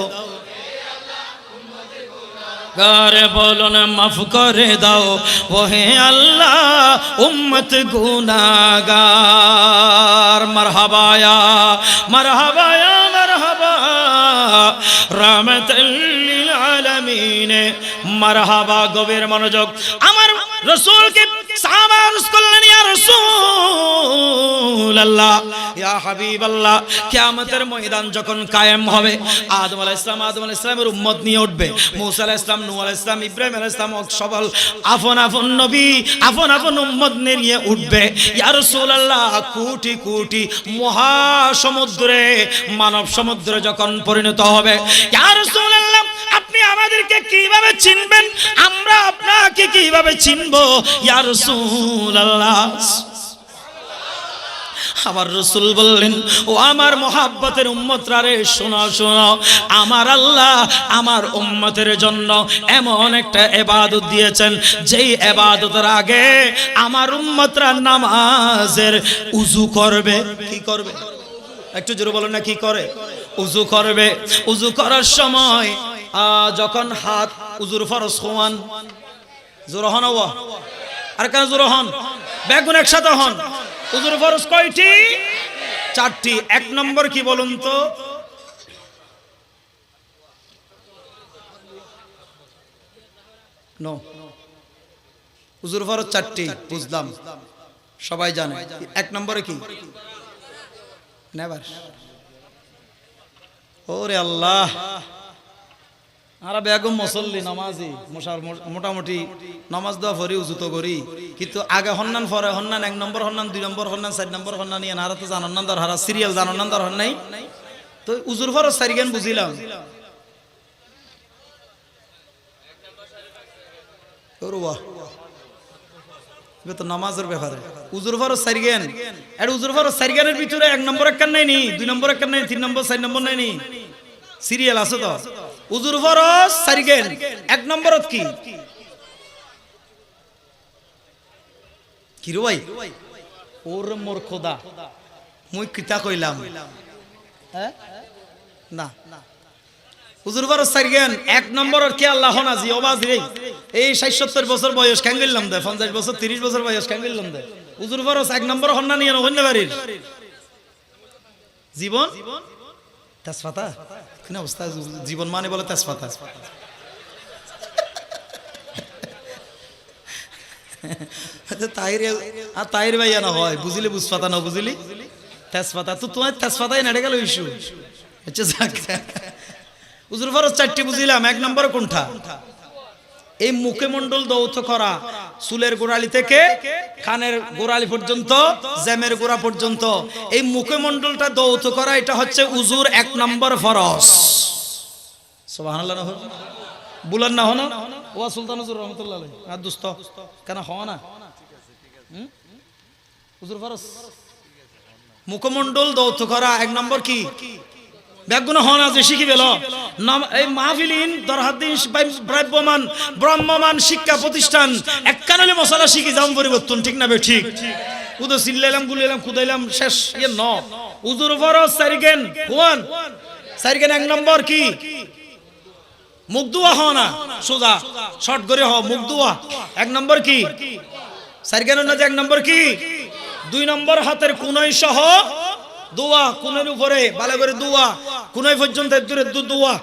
গার, বলো না মাফ করে দাও ও হে আল্লাহ উম্মত গুনাহগার। মারহাবায়া মারহাবায়া মারহাবা রাহমাতাল লিল আলামিন, মারহাবা। গভীর মনোযোগ, আমার রাসূলকে সাহাবা আরজ করলেন, ইয়া রাসূলুল্লাহ, ইয়া হাবিবাল্লাহ, কিয়ামতের ময়দান যখন কায়েম হবে, আদম আলাইহিস সালামের উম্মত নিয়ে উঠবে, মুসা আলাইহিস সালাম, নূহ আলাইহিস সালাম, ইব্রাহিম আলাইহিস সালাম, সবল আপন আপন নবী আপন আপন উম্মত নিয়ে উঠবে। ইয়া রাসূলুল্লাহ, কোটি কোটি মহাসমুদ্রে, মানব সমুদ্রে যখন পরিণত হবে, ইয়া রাসূলুল্লাহ আপনি আমাদেরকে কিভাবে চিনবেন, আমরা আপনাকে কিভাবে চিনব ইয়া রাসূলুল্লাহ। আমার রাসূল বললেন, ও আমার মহাব্বতের উম্মতরা রে, শোনো শোনো, আমার আল্লাহ আমার উম্মতের জন্য এমন একটা ইবাদত দিয়েছেন, যেই ইবাদতের আগে আমার উম্মতরা নামাজের উযু করবে। কি করবে? একটু জোরে বলেন না, কি করে? উযু করবে। উযু করার সময় যখন হাত উযুর ফরজ হন, জোর হন, আর কেন জোর হন, বেগুন একসাথে হন। উযুর ফরজ কয়টি? 4টি। 1 নম্বর কি বলুন তো? নো, উযুর ফরজ 4টি, বুঝলাম, সবাই জানে। 1 নম্বরে কি? নেভার। ওরে আল্লাহ, আমরা বেগম মুসল্লি নামাজি, মোটামুটি নামাজ দেওয়া পরে উজু তো করি, কিন্তু আগে হন্নান পরে হন্নান, 1 নম্বর হন্নান, 2 নম্বর হন্নান, 4 নম্বর হন্নান, নিয়ে হারা তো জানান দর হারা সিরিয়াল জানান দর হন নাই। তো উজুর ফরজ সারিগেন বুঝিলাম তো নামাজের ব্যাপারে উজুর ফরজ সারিগেন আর উজুর ফরজ সারিগেনের ভিতরে 1 নম্বর একখান নাই নি 2 নম্বর একখান নাই 3 নম্বর 4 নম্বর নাই নি সিরিয়াল আছে তো উজুর ফরজ সারিগেন 1 নম্বরত কি কি রে ভাই ওর মোর খোদা মুই কিতা কইলাম হ্যাঁ না হুজুর ফরজ সারিগেন 1 নম্বরের কি আল্লাহ নাজি ওবাজ রে এই 60-70 বছর বয়স কেন গেলাম দে 50 বছর 30 বছর বয়স কেন গেলাম দে হুজুর ফরজ 1 নম্বর হন্না নিয়ে হইতে পারিস জীবন তেজপাতা কোন অবস্থা জীবন মানে বলে তেজপাতা তাইর ভাইয়া না হয় বুঝিলে বুঝপাতা না বুঝিলি তেজপাতা তো তোমার তেজপাতাই নেড়ে গেল ইস্যু আচ্ছা যাক হুজুর ফরজ 4টি বুঝিলাম 1 নম্বর কোনটা এই মুখমণ্ডল দৌত করা চুলের গোড়ালি থেকে কানের গোড়ালি পর্যন্ত জ্যামের গোড়া পর্যন্ত এই মুখমণ্ডলটা দৌত করা এটা হচ্ছে উজুর 1 নম্বর ফরজ সুবহানাল্লাহ না বুলান না হনা ওয়া সুলতান হুজুর রাহমাতুল্লাহ আলাইহি আর দোস্ত কেন হওয়া না হুজুর ফরজ মুখমণ্ডল দৌত করা 1 নম্বর কি ব্যাগুণ হন আছে শিখি বেল এই মাহফিলিন দরহাদ্দিন ব্রাহ্মমান ব্রহ্মমান শিক্ষা প্রতিষ্ঠান এককানলে মশলা শিখি যাম পরিবর্তন ঠিক না বে ঠিক উদো সিল্লাইলাম গুলাইলাম খুদাইলাম শেষ ইয়ে ন উজুর ফরজ সারিগেন কোন সারিগেন 1 নম্বর কি মুখ দুয়া হ না সোজা শর্ট করে হ মুখ দুয়া 1 নম্বর কি সারিগেন না 1 নম্বর কি 2 নম্বর হাতের কোণই সহ দোয়া কোণের উপরে ভালো করে দোয়া কোণই পর্যন্ত দূরে দোয়া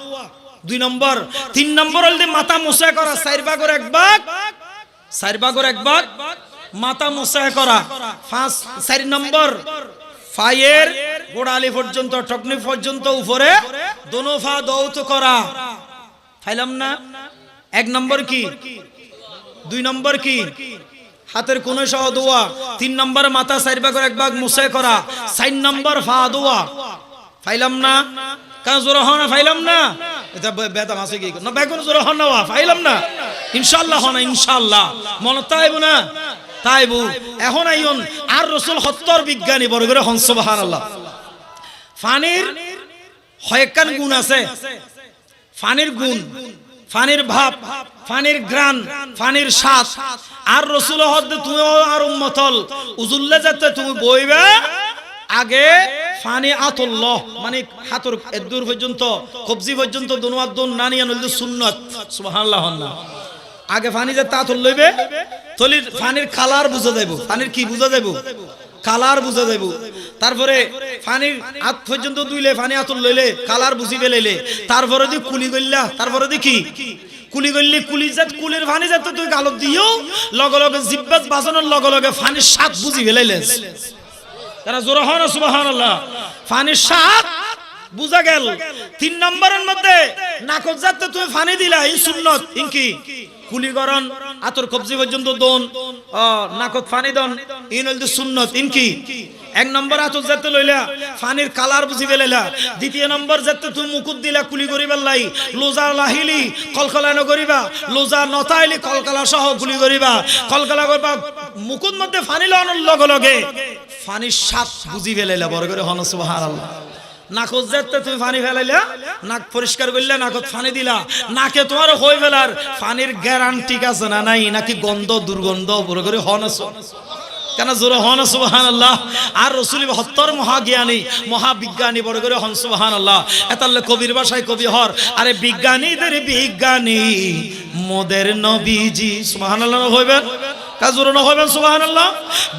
2 নম্বর 3 নম্বর হলদি মাথা মুছা করা 4 ভাগের 1 ভাগ 4 ভাগের 1 ভাগ মাথা মুছা করা 4 নম্বর ফায়ের গোড়ালি পর্যন্ত টকনি পর্যন্ত উপরে দোনো ফা দৌত করা ফাইলাম না 1 নম্বর কি 2 নম্বর কি হাতের কোণ সহ দোয়া 3 নম্বর মাথা 4 ভাগের 1 ভাগ মুছে করা 4 নম্বর ফা দোয়া ফাইলাম না কাজ জোর হনা ফাইলাম না এটা বেদা মাসে কি না বেগুন জোর হনা ফাইলাম না ইনশাআল্লাহ হনা ইনশাআল্লাহ মন তাইবু না তাইবু এখন আইন আর রাসূল 70 বিজ্ঞানী বড় করে হন সুবহানাল্লাহ ফানির হয়কান গুণ আছে ফানির গুণ ফানির ভাব ফানির গ্রান ফানির স্বাদ আর রাসূল হদ্দে তুমি আর উম্মতল উজুল্লে যাতে তুমি বইবা আগে ফানি আতুল্লাহ মানে হাতর দূর পর্যন্ত কবজি পর্যন্ত দুনওয়াত দুন নানিয়া নল সুন্নাত সুবহানাল্লাহ আগে ফানি যে তাতুল লইবে তলির ফানির কালার বুঝা যাইব ফানির কি বুঝা যাইব কালার বুঝা যাইব তারপরে ফানির হাত পর্যন্ত দুইলে ফানি আতুল লইলে কালার বুঝি বেলাইলে তারপরে দি কুলি গইল্লা তারপরে দি কি কুলি গইল্লি কুলি জাত কুলির ফানি জাত তুই গালত দিও লগে লগে জিব্বাত বাজানোর লগে লগে ফানির স্বাদ বুঝি বেলাইলেস তারা জোরে হয় না সুবহানাল্লাহ ফানির স্বাদ বুঝা গেল 3 নম্বরের মধ্যে নাকত জাত তুমি ফানি দিলা এই সুন্নাত ইনকি কুলি গরন আতর কবজি পর্যন্ত দন নাকত ফানি দন ইন হল সুন্নাত ইনকি 1 নম্বর আতর জাত লইলা ফানির কালার বুঝি বেলাইলা দ্বিতীয় নম্বর জাত তুমি মুকুট দিলা কুলি করিবার লাই লোজা লাহিলি কলকলা ন করিবা লোজা নতাইলি কলকলা সহ কুলি করিবা কলকলা করবা মুকুট মধ্যে ফানি লানোর লগে লগে ফানির স্বাদ বুঝি বেলাইলা বড় করে হন সুবহানাল্লাহ নাকত যেতে তুমি পানি ফেলাইলা নাক পরিষ্কার করলে নাকত পানি দিলা নাকে তোমার হই ফেলার পানির গ্যারান্টি আছে না নাই নাকি গন্ধ দুর্গন্ধ বড় করে হনস কেন জোরে হন সুবহানাল্লাহ আর রাসূল 72 মহাজ্ঞানী মহাবিজ্ঞানী বড় করে হন সুবহানাল্লাহ এতালে কবির ভাষায় কবি হর আরে বিজ্ঞানীদের বিজ্ঞানী মোদের নবীজি সুবহানাল্লাহ হইবেন কাজুর না হইবেন সুবহানাল্লাহ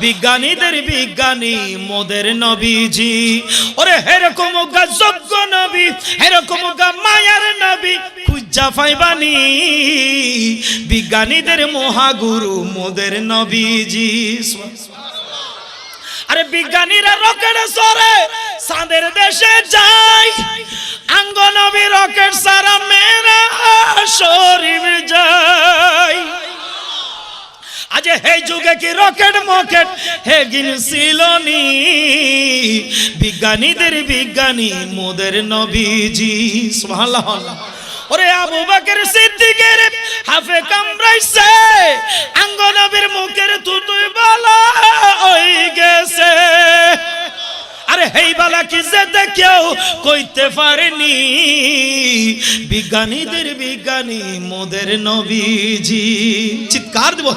বিজ্ঞানীদের বিজ্ঞানী মোদের নবীজি ওরে এরকম গজব নবী এরকম মায়ার নবী খুঁজা পাইবানি বিজ্ঞানীদের মহাগুরু মোদের নবীজি আরে বিজ্ঞানীরা রকেটে চড়ে চাঁদের দেশে যায় আঙ্গ নবী রকেট সারা মেরা শরীফ যায় আজ হে যুগে কি রকেট মকেট হে গিনছিল নি বিজ্ঞানীদের বিজ্ঞানী মোদের নবীজি সুবহানাল্লাহ। ওরে আবু বকর সিদ্দিকের হাফে কামড়াইছে আঙ্গ নবীর মুখের তুতুই বালা হই গেছে। আরে হেই বালা কি যেতে কেউ কইতে পারেনি বিজ্ঞানীদের বিজ্ঞানী মোদের নবীজি। চিৎকার দেব।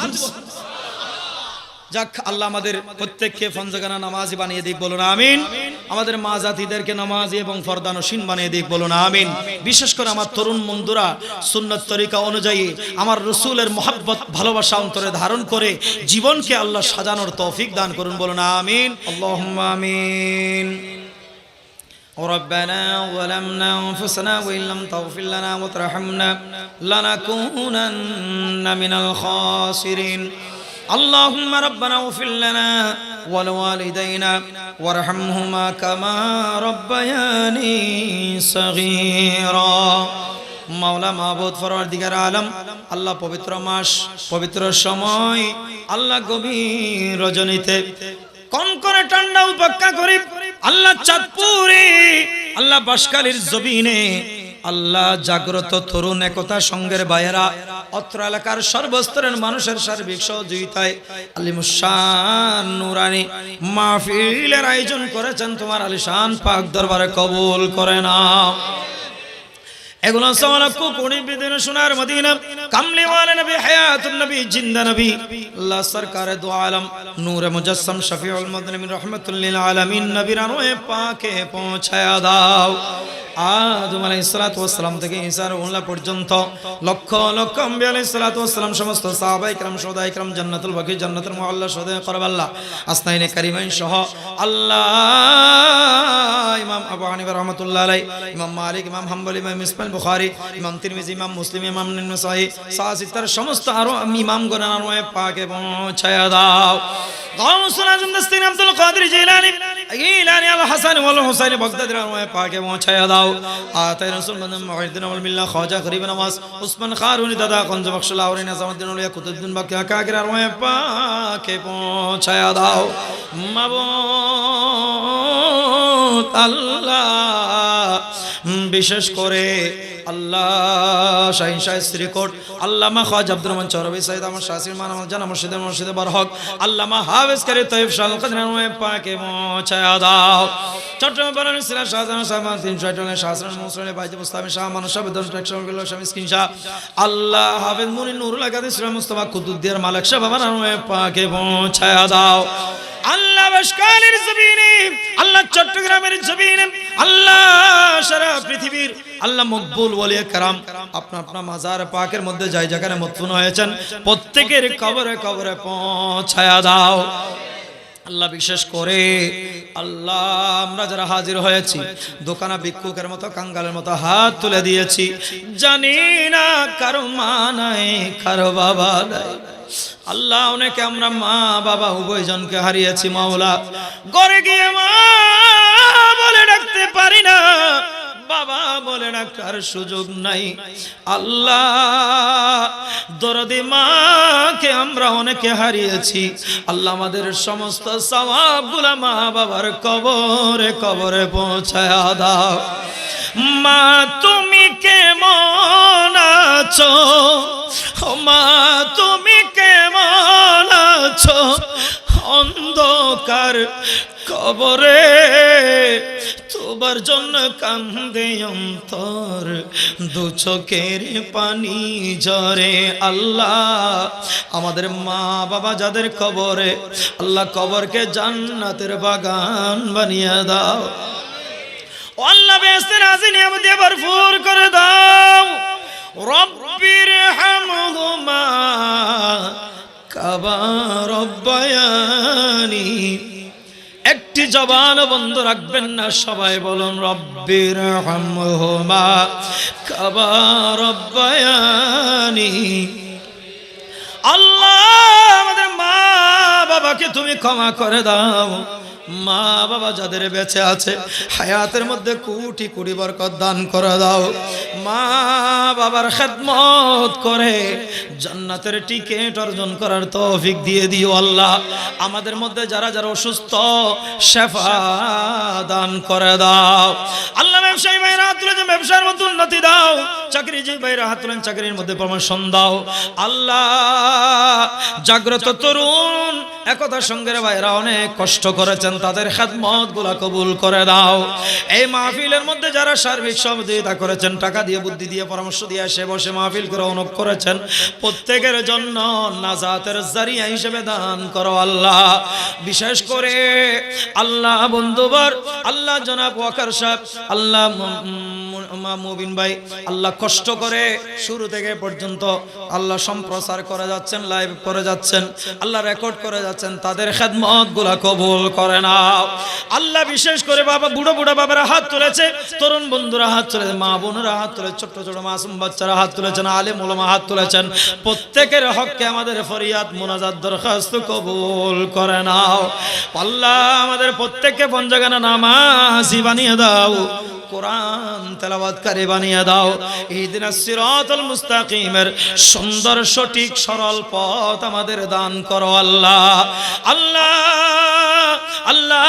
যাক আল্লাহ আমাদের প্রত্যেককে ফঞ্জগানা নামাজি বানিয়ে দিক, বলুন আমিন। আমাদের মা জাতিদেরকে নামাজি এবং ফরদানশীন বানিয়ে দিক, বলুন আমিন। বিশেষ করে আমার তরুণ বন্ধুরা সুন্নত তরিকা অনুযায়ী আমার রাসূলের মহব্বত ভালোবাসা অন্তরে ধারণ করে জীবনকে আল্লাহ সাজানোর তৌফিক দান করুন, বলুন আমিন। আল্লাহুম্মা আমিন। ربنا ظلمنا أنفسنا وإن لم تغفر لنا وترحمنا لنكونن من الخاسرين اللهم ربنا اغفر لنا ولوالدينا وارحمهما كما ربياني صغيرا। মাওলা মাবুদ পরওয়ারদিগার আলম আল্লাহ পবিত্র মাস পবিত্র সময় আল্লাহ গভীর রজনীতে কনকনে ঠান্ডা উপেক্ষা করে আল্লাহ চাঁদপুরে আল্লাহ বাঁশখালীর জমিনে আল্লাহ জাগ্রত তরুণ একতা সংঘের ভাইয়েরা অত্র এলাকার সর্বস্তরের মানুষের সার্বিক সহযোগিতায় আলিমুশান নুরানি মাহফিলের আয়োজন করেছেন। তোমার আলিশান পাক দরবারে কবুল করে নাও। এগুলো সওয়ালাকু কোনি বিদিন সোনার মদিনা কামলিওয়ালা নবী হায়াতুন নবী জিন্দা নবী আল্লাহ সরকারে দু আলম নূরে মুজাসসাম শফিউল মুযনিবিন রাহমাতুল লিল আলামিন নবীর রোয়ে পাকে পৌঁছায়া দাও। আদম আলাইহিস সালাতু ওয়াস সালাম থেকে ঈসা রুহুল্লাহ পর্যন্ত লক্ষ লক্ষ আম্বিয়া আলাইহিস সালাতু ওয়াস সালাম সমস্ত সাহাবায়ে کرام শুহাদায়ে کرام জান্নাতুল বাকি জান্নাতুল মুআল্লা শুহাদায়ে করবাল্লাহ আসনাইনে কারিমাইন সহ আল্লাহ ইমাম আবু হানিফা রাহমাতুল্লাহ আলাইহি, ইমাম মালিক, ইমাম হাম্বলি, ইমাম ইসমাইল বুখারী, ইমাম তিরমিজি, ইমাম মুসলিম, ইমাম নাসাঈ সাহাসিতার সমস্ত আরো ইমাম গণনার রয়ে পাকে পৌঁছায়া দাও। গাউসুল আজম দস্তিন আব্দুল কাদের জিলানী ইলানী আল হাসান ওয়াল হুসাইন বাগদাদী রয়ে পাকে পৌঁছায়া দাও। আতাই রাসূল বন্দম মুহিদ্দিন ওয়াল মিল্লাহ খাজা গরিব নওয়াজ উসমান খারুনি দাদা গঞ্জ বখশ লাহোরী নিজামউদ্দিন ওলিয়া কুতুবউদ্দিন বাকি আকাগির রয়ে পাকে পৌঁছায়া দাও। মাবুদ আল্লাহ বিশেষ করে আল্লাহ শাহিন শাহ শ্রীকোট আল্লামা খাজা আব্দুর রহমান চৌরবি সৈয়দ আহমদ শাসির মানব জানা মুর্শিদের মুর্শিদে বরহক আল্লামা হাফেজ কারি তৈয়ব শাহ কদর পাকে পৌঁছায়া দাও। চট্টগ্রাম বারাণসী সিরা শাহজাহান শাহমান 300 শাহজাহান মুসলিম বাইজি মুস্তাফি শাহ মানব শাহ দশ টাকা বিল্লাহ শাহ মিসকিন শাহ আল্লাহ হাফেজ মুনি নুরুল কাদের শ্রী মুস্তাফা কুতুবদিয়ার মালিক শাহ বাবার পাকে পৌঁছায়া দাও। আল্লাহ বাঁশখালীর জমিনে আল্লাহ চট্টগ্রামের জমিনে আল্লাহ সারা পৃথিবীর আল্লাহ মকবুল ওলিয়ে کرام আপনা আপনা মাজার পাকের মধ্যে যাই যেখানে মদফুন হয়েছেন প্রত্যেকের কবরে কবরে পৌঁছায়া দাও। আল্লাহ বিশেষ করে আল্লাহ আমরা যারা হাজির হয়েছি দোকানা ভিক্ষুকের মতো কাঙ্গালের মতো হাত তুলে দিয়েছি, জানি না কারো মা নাই কারো বাবা নাই। আল্লাহ অনেকে আমরা মা বাবা উভয়জনকে হারিয়েছি। মাওলা ঘরে গিয়ে মা বলে ডাকতে পারি না, বাবা বলে ডাকার সুযোগ নাই। আল্লাহ দরদি মাকে আমরা অনেকে হারিয়েছি। আল্লাহ আমাদের সমস্ত সওয়াবগুলো মা বাবার কবরে কবরে পৌঁছায়া দাও। মা তুমি কেমন আছো, মা তুমি কেমন আছো, অন্ধকার কবরে তোমার জন্য কান্দে অন্তর, দু চোখের পানি ঝরে। আল্লাহ আমাদের মা বাবা যাদের কবরে, আল্লাহ কবরকে জান্নাতের বাগান বানিয়ে দাও। আল্লাহ বেহেশতের রাজি নিয়ামত দিয়ে ভরপুর করে দাও। রব্বির হামহুমা কামা রব্বায়ানি। একটি জবান বন্ধ রাখবেন না, সবাই বলুন রব্বির হামহুমা কামা রব্বায়ানি। আল্লাহ আমাদের মা বাবাকে তুমি ক্ষমা করে দাও। মা বাবা যাদের বেঁচে আছে হায়াতের মধ্যে কোটি কোটি বরকত দান করে দাও। মা বাবার খেদমত করে জান্নাতের টিকিট অর্জন করার তৌফিক দিয়ে দিও আল্লাহ। আমাদের মধ্যে যারা যারা অসুস্থ শেফা দান করে দাও আল্লাহ। ব্যবসায়ী ভাইরা হাত তুলেছেন, ব্যবসার মধ্যে উন্নতি দাও। চাকরিজীবী ভাইরা হাত তুলেন, চাকরির মধ্যে প্রমোশন দাও আল্লাহ। জাগ্রত তরুণ একতা সঙ্গের ভাইরা অনেক কষ্ট করেছেন, তাদের খেদমত গুলা কবুল করে দাও। এই মাহফিলের মধ্যে যারা সার্বিক সহযোগিতা করেছেন, টাকা দিয়ে, বুদ্ধি দিয়ে, পরামর্শ দিয়ে এসে বসে মাহফিল করে অনুপ করেছেন, প্রত্যেকের জন্য নাজাতের জারিয়া হিসেবে দান করো আল্লাহ। বিশেষ করে আল্লাহ বন্ধুবর আল্লাহ জনাব ওয়াকার সাহেব, আল্লাহ মুবিন ভাই, আল্লাহ কষ্ট করে শুরু থেকে পর্যন্ত আল্লাহ সম্প্রচার করে যাচ্ছেন, লাইভ করে যাচ্ছেন, আল্লাহ রেকর্ড করে যাচ্ছেন, তাদের খেদমত গুলা কবুল করে নাও আল্লাহ। বিশেষ করে বাবা, বুড়ো বুড়ো বাবারা হাত তুলেছে, তরুণ বন্ধুরা হাত তুলেছে, মা বোনেরা হাত তুলেছে, ছোট ছোট মাসুম বাচ্চারা হাত তুলেছেন, আলেম ওলামা হাত তুলেছেন, প্রত্যেকের হককে আমাদের ফরিয়াদ মুনাজাত দরখাস্ত কবুল করে নাও আল্লাহ। আমাদের প্রত্যেককে পঞ্জাগানা নামাজি বানিয়ে দাও, কোরআন তেলাওয়াতকারী বানিয়ে দাও। ইহদিনাস সিরাতাল মুস্তাকিমের সুন্দর সঠিক সরল পথ আমাদের দান করো আল্লাহ। আল্লাহ আল্লাহ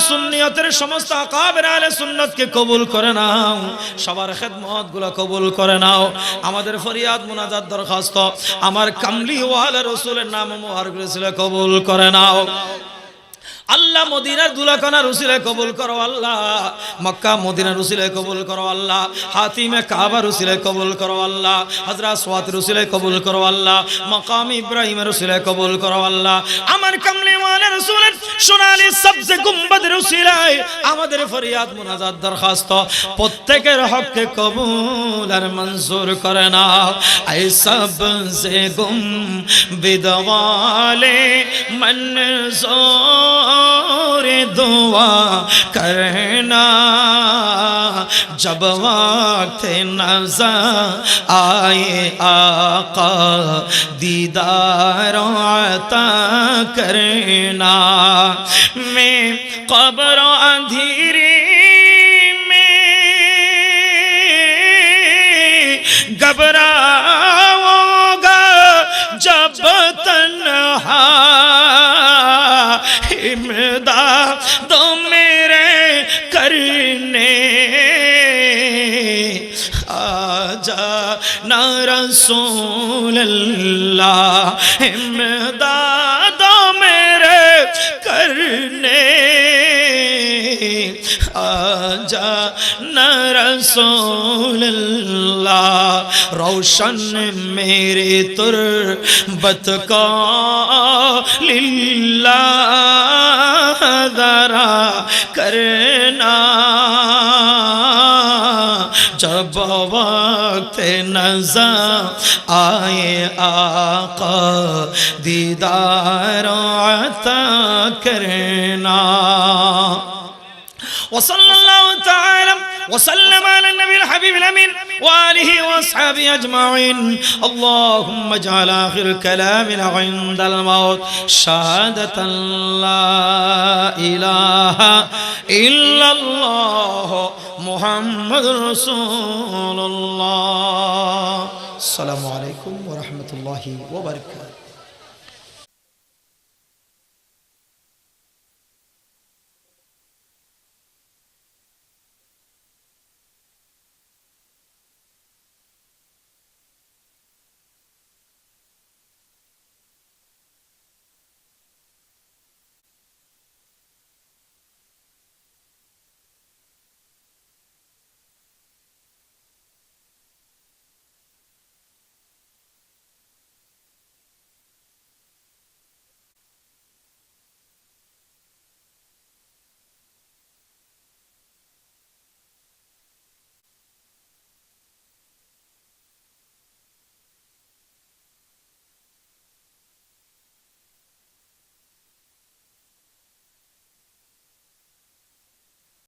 সুন্নিয়তের সমস্ত আকাবের আহলে সুন্নাতকে কবুল করে নাও, সবার খেদমত গুলা কবুল করে নাও। আমাদের ফরিয়াদ মুনাজাত দরখাস্ত আমার কামলিওয়ালা রাসূলের নাম মুবারক রসুলে কবুল করে নাও আল্লাহ। মদিনার দুলাকানা রসিলে কবুল করো আল্লাহ। মক্কা মদিনা রসিলে কবুল করো আল্লাহ। হাতিমে কাবা রসিলে কবুল করো আল্লাহ। হযরত সোয়াত রসিলে কবুল করো আল্লাহ। মাকাম ইব্রাহিম রসিলে কবুল করো আল্লাহ। আমার কামলিওয়ালা রাসূলের সোনালী সবজে গুম্বদ রসিলে আমাদের ফরিয়াদ মুনাজাত দরখাস্ত প্রত্যেকের হককে কবুল আর মঞ্জুর করে নাও। এই সবজে গুম্বদ ওয়ালে মনজুর दुआ करना जब वक्त नज़र आए आका दीदार अता करना। मैं कब्र अंधेरे में घबराऊंगा जब तन्हा इमदाद मेरे करने आजा ना रसूल अल्लाह। इमदाद मेरे करने आजा ना रसूल अल्लाह। रोशन मेरे तुरबत का लिल्लाह दरा करना जब वक्त नज़र आए आका दीदार अता करना। वसल्लल्लाहु तआला वसल्लम अला नबील हबीबिल अमीन وآله وأصحابه أجمعين। اللهم اجعل آخر كلامنا عند الموت شهادة لا إله إلا الله محمد رسول الله. السلام عليكم ورحمة الله وبركاته.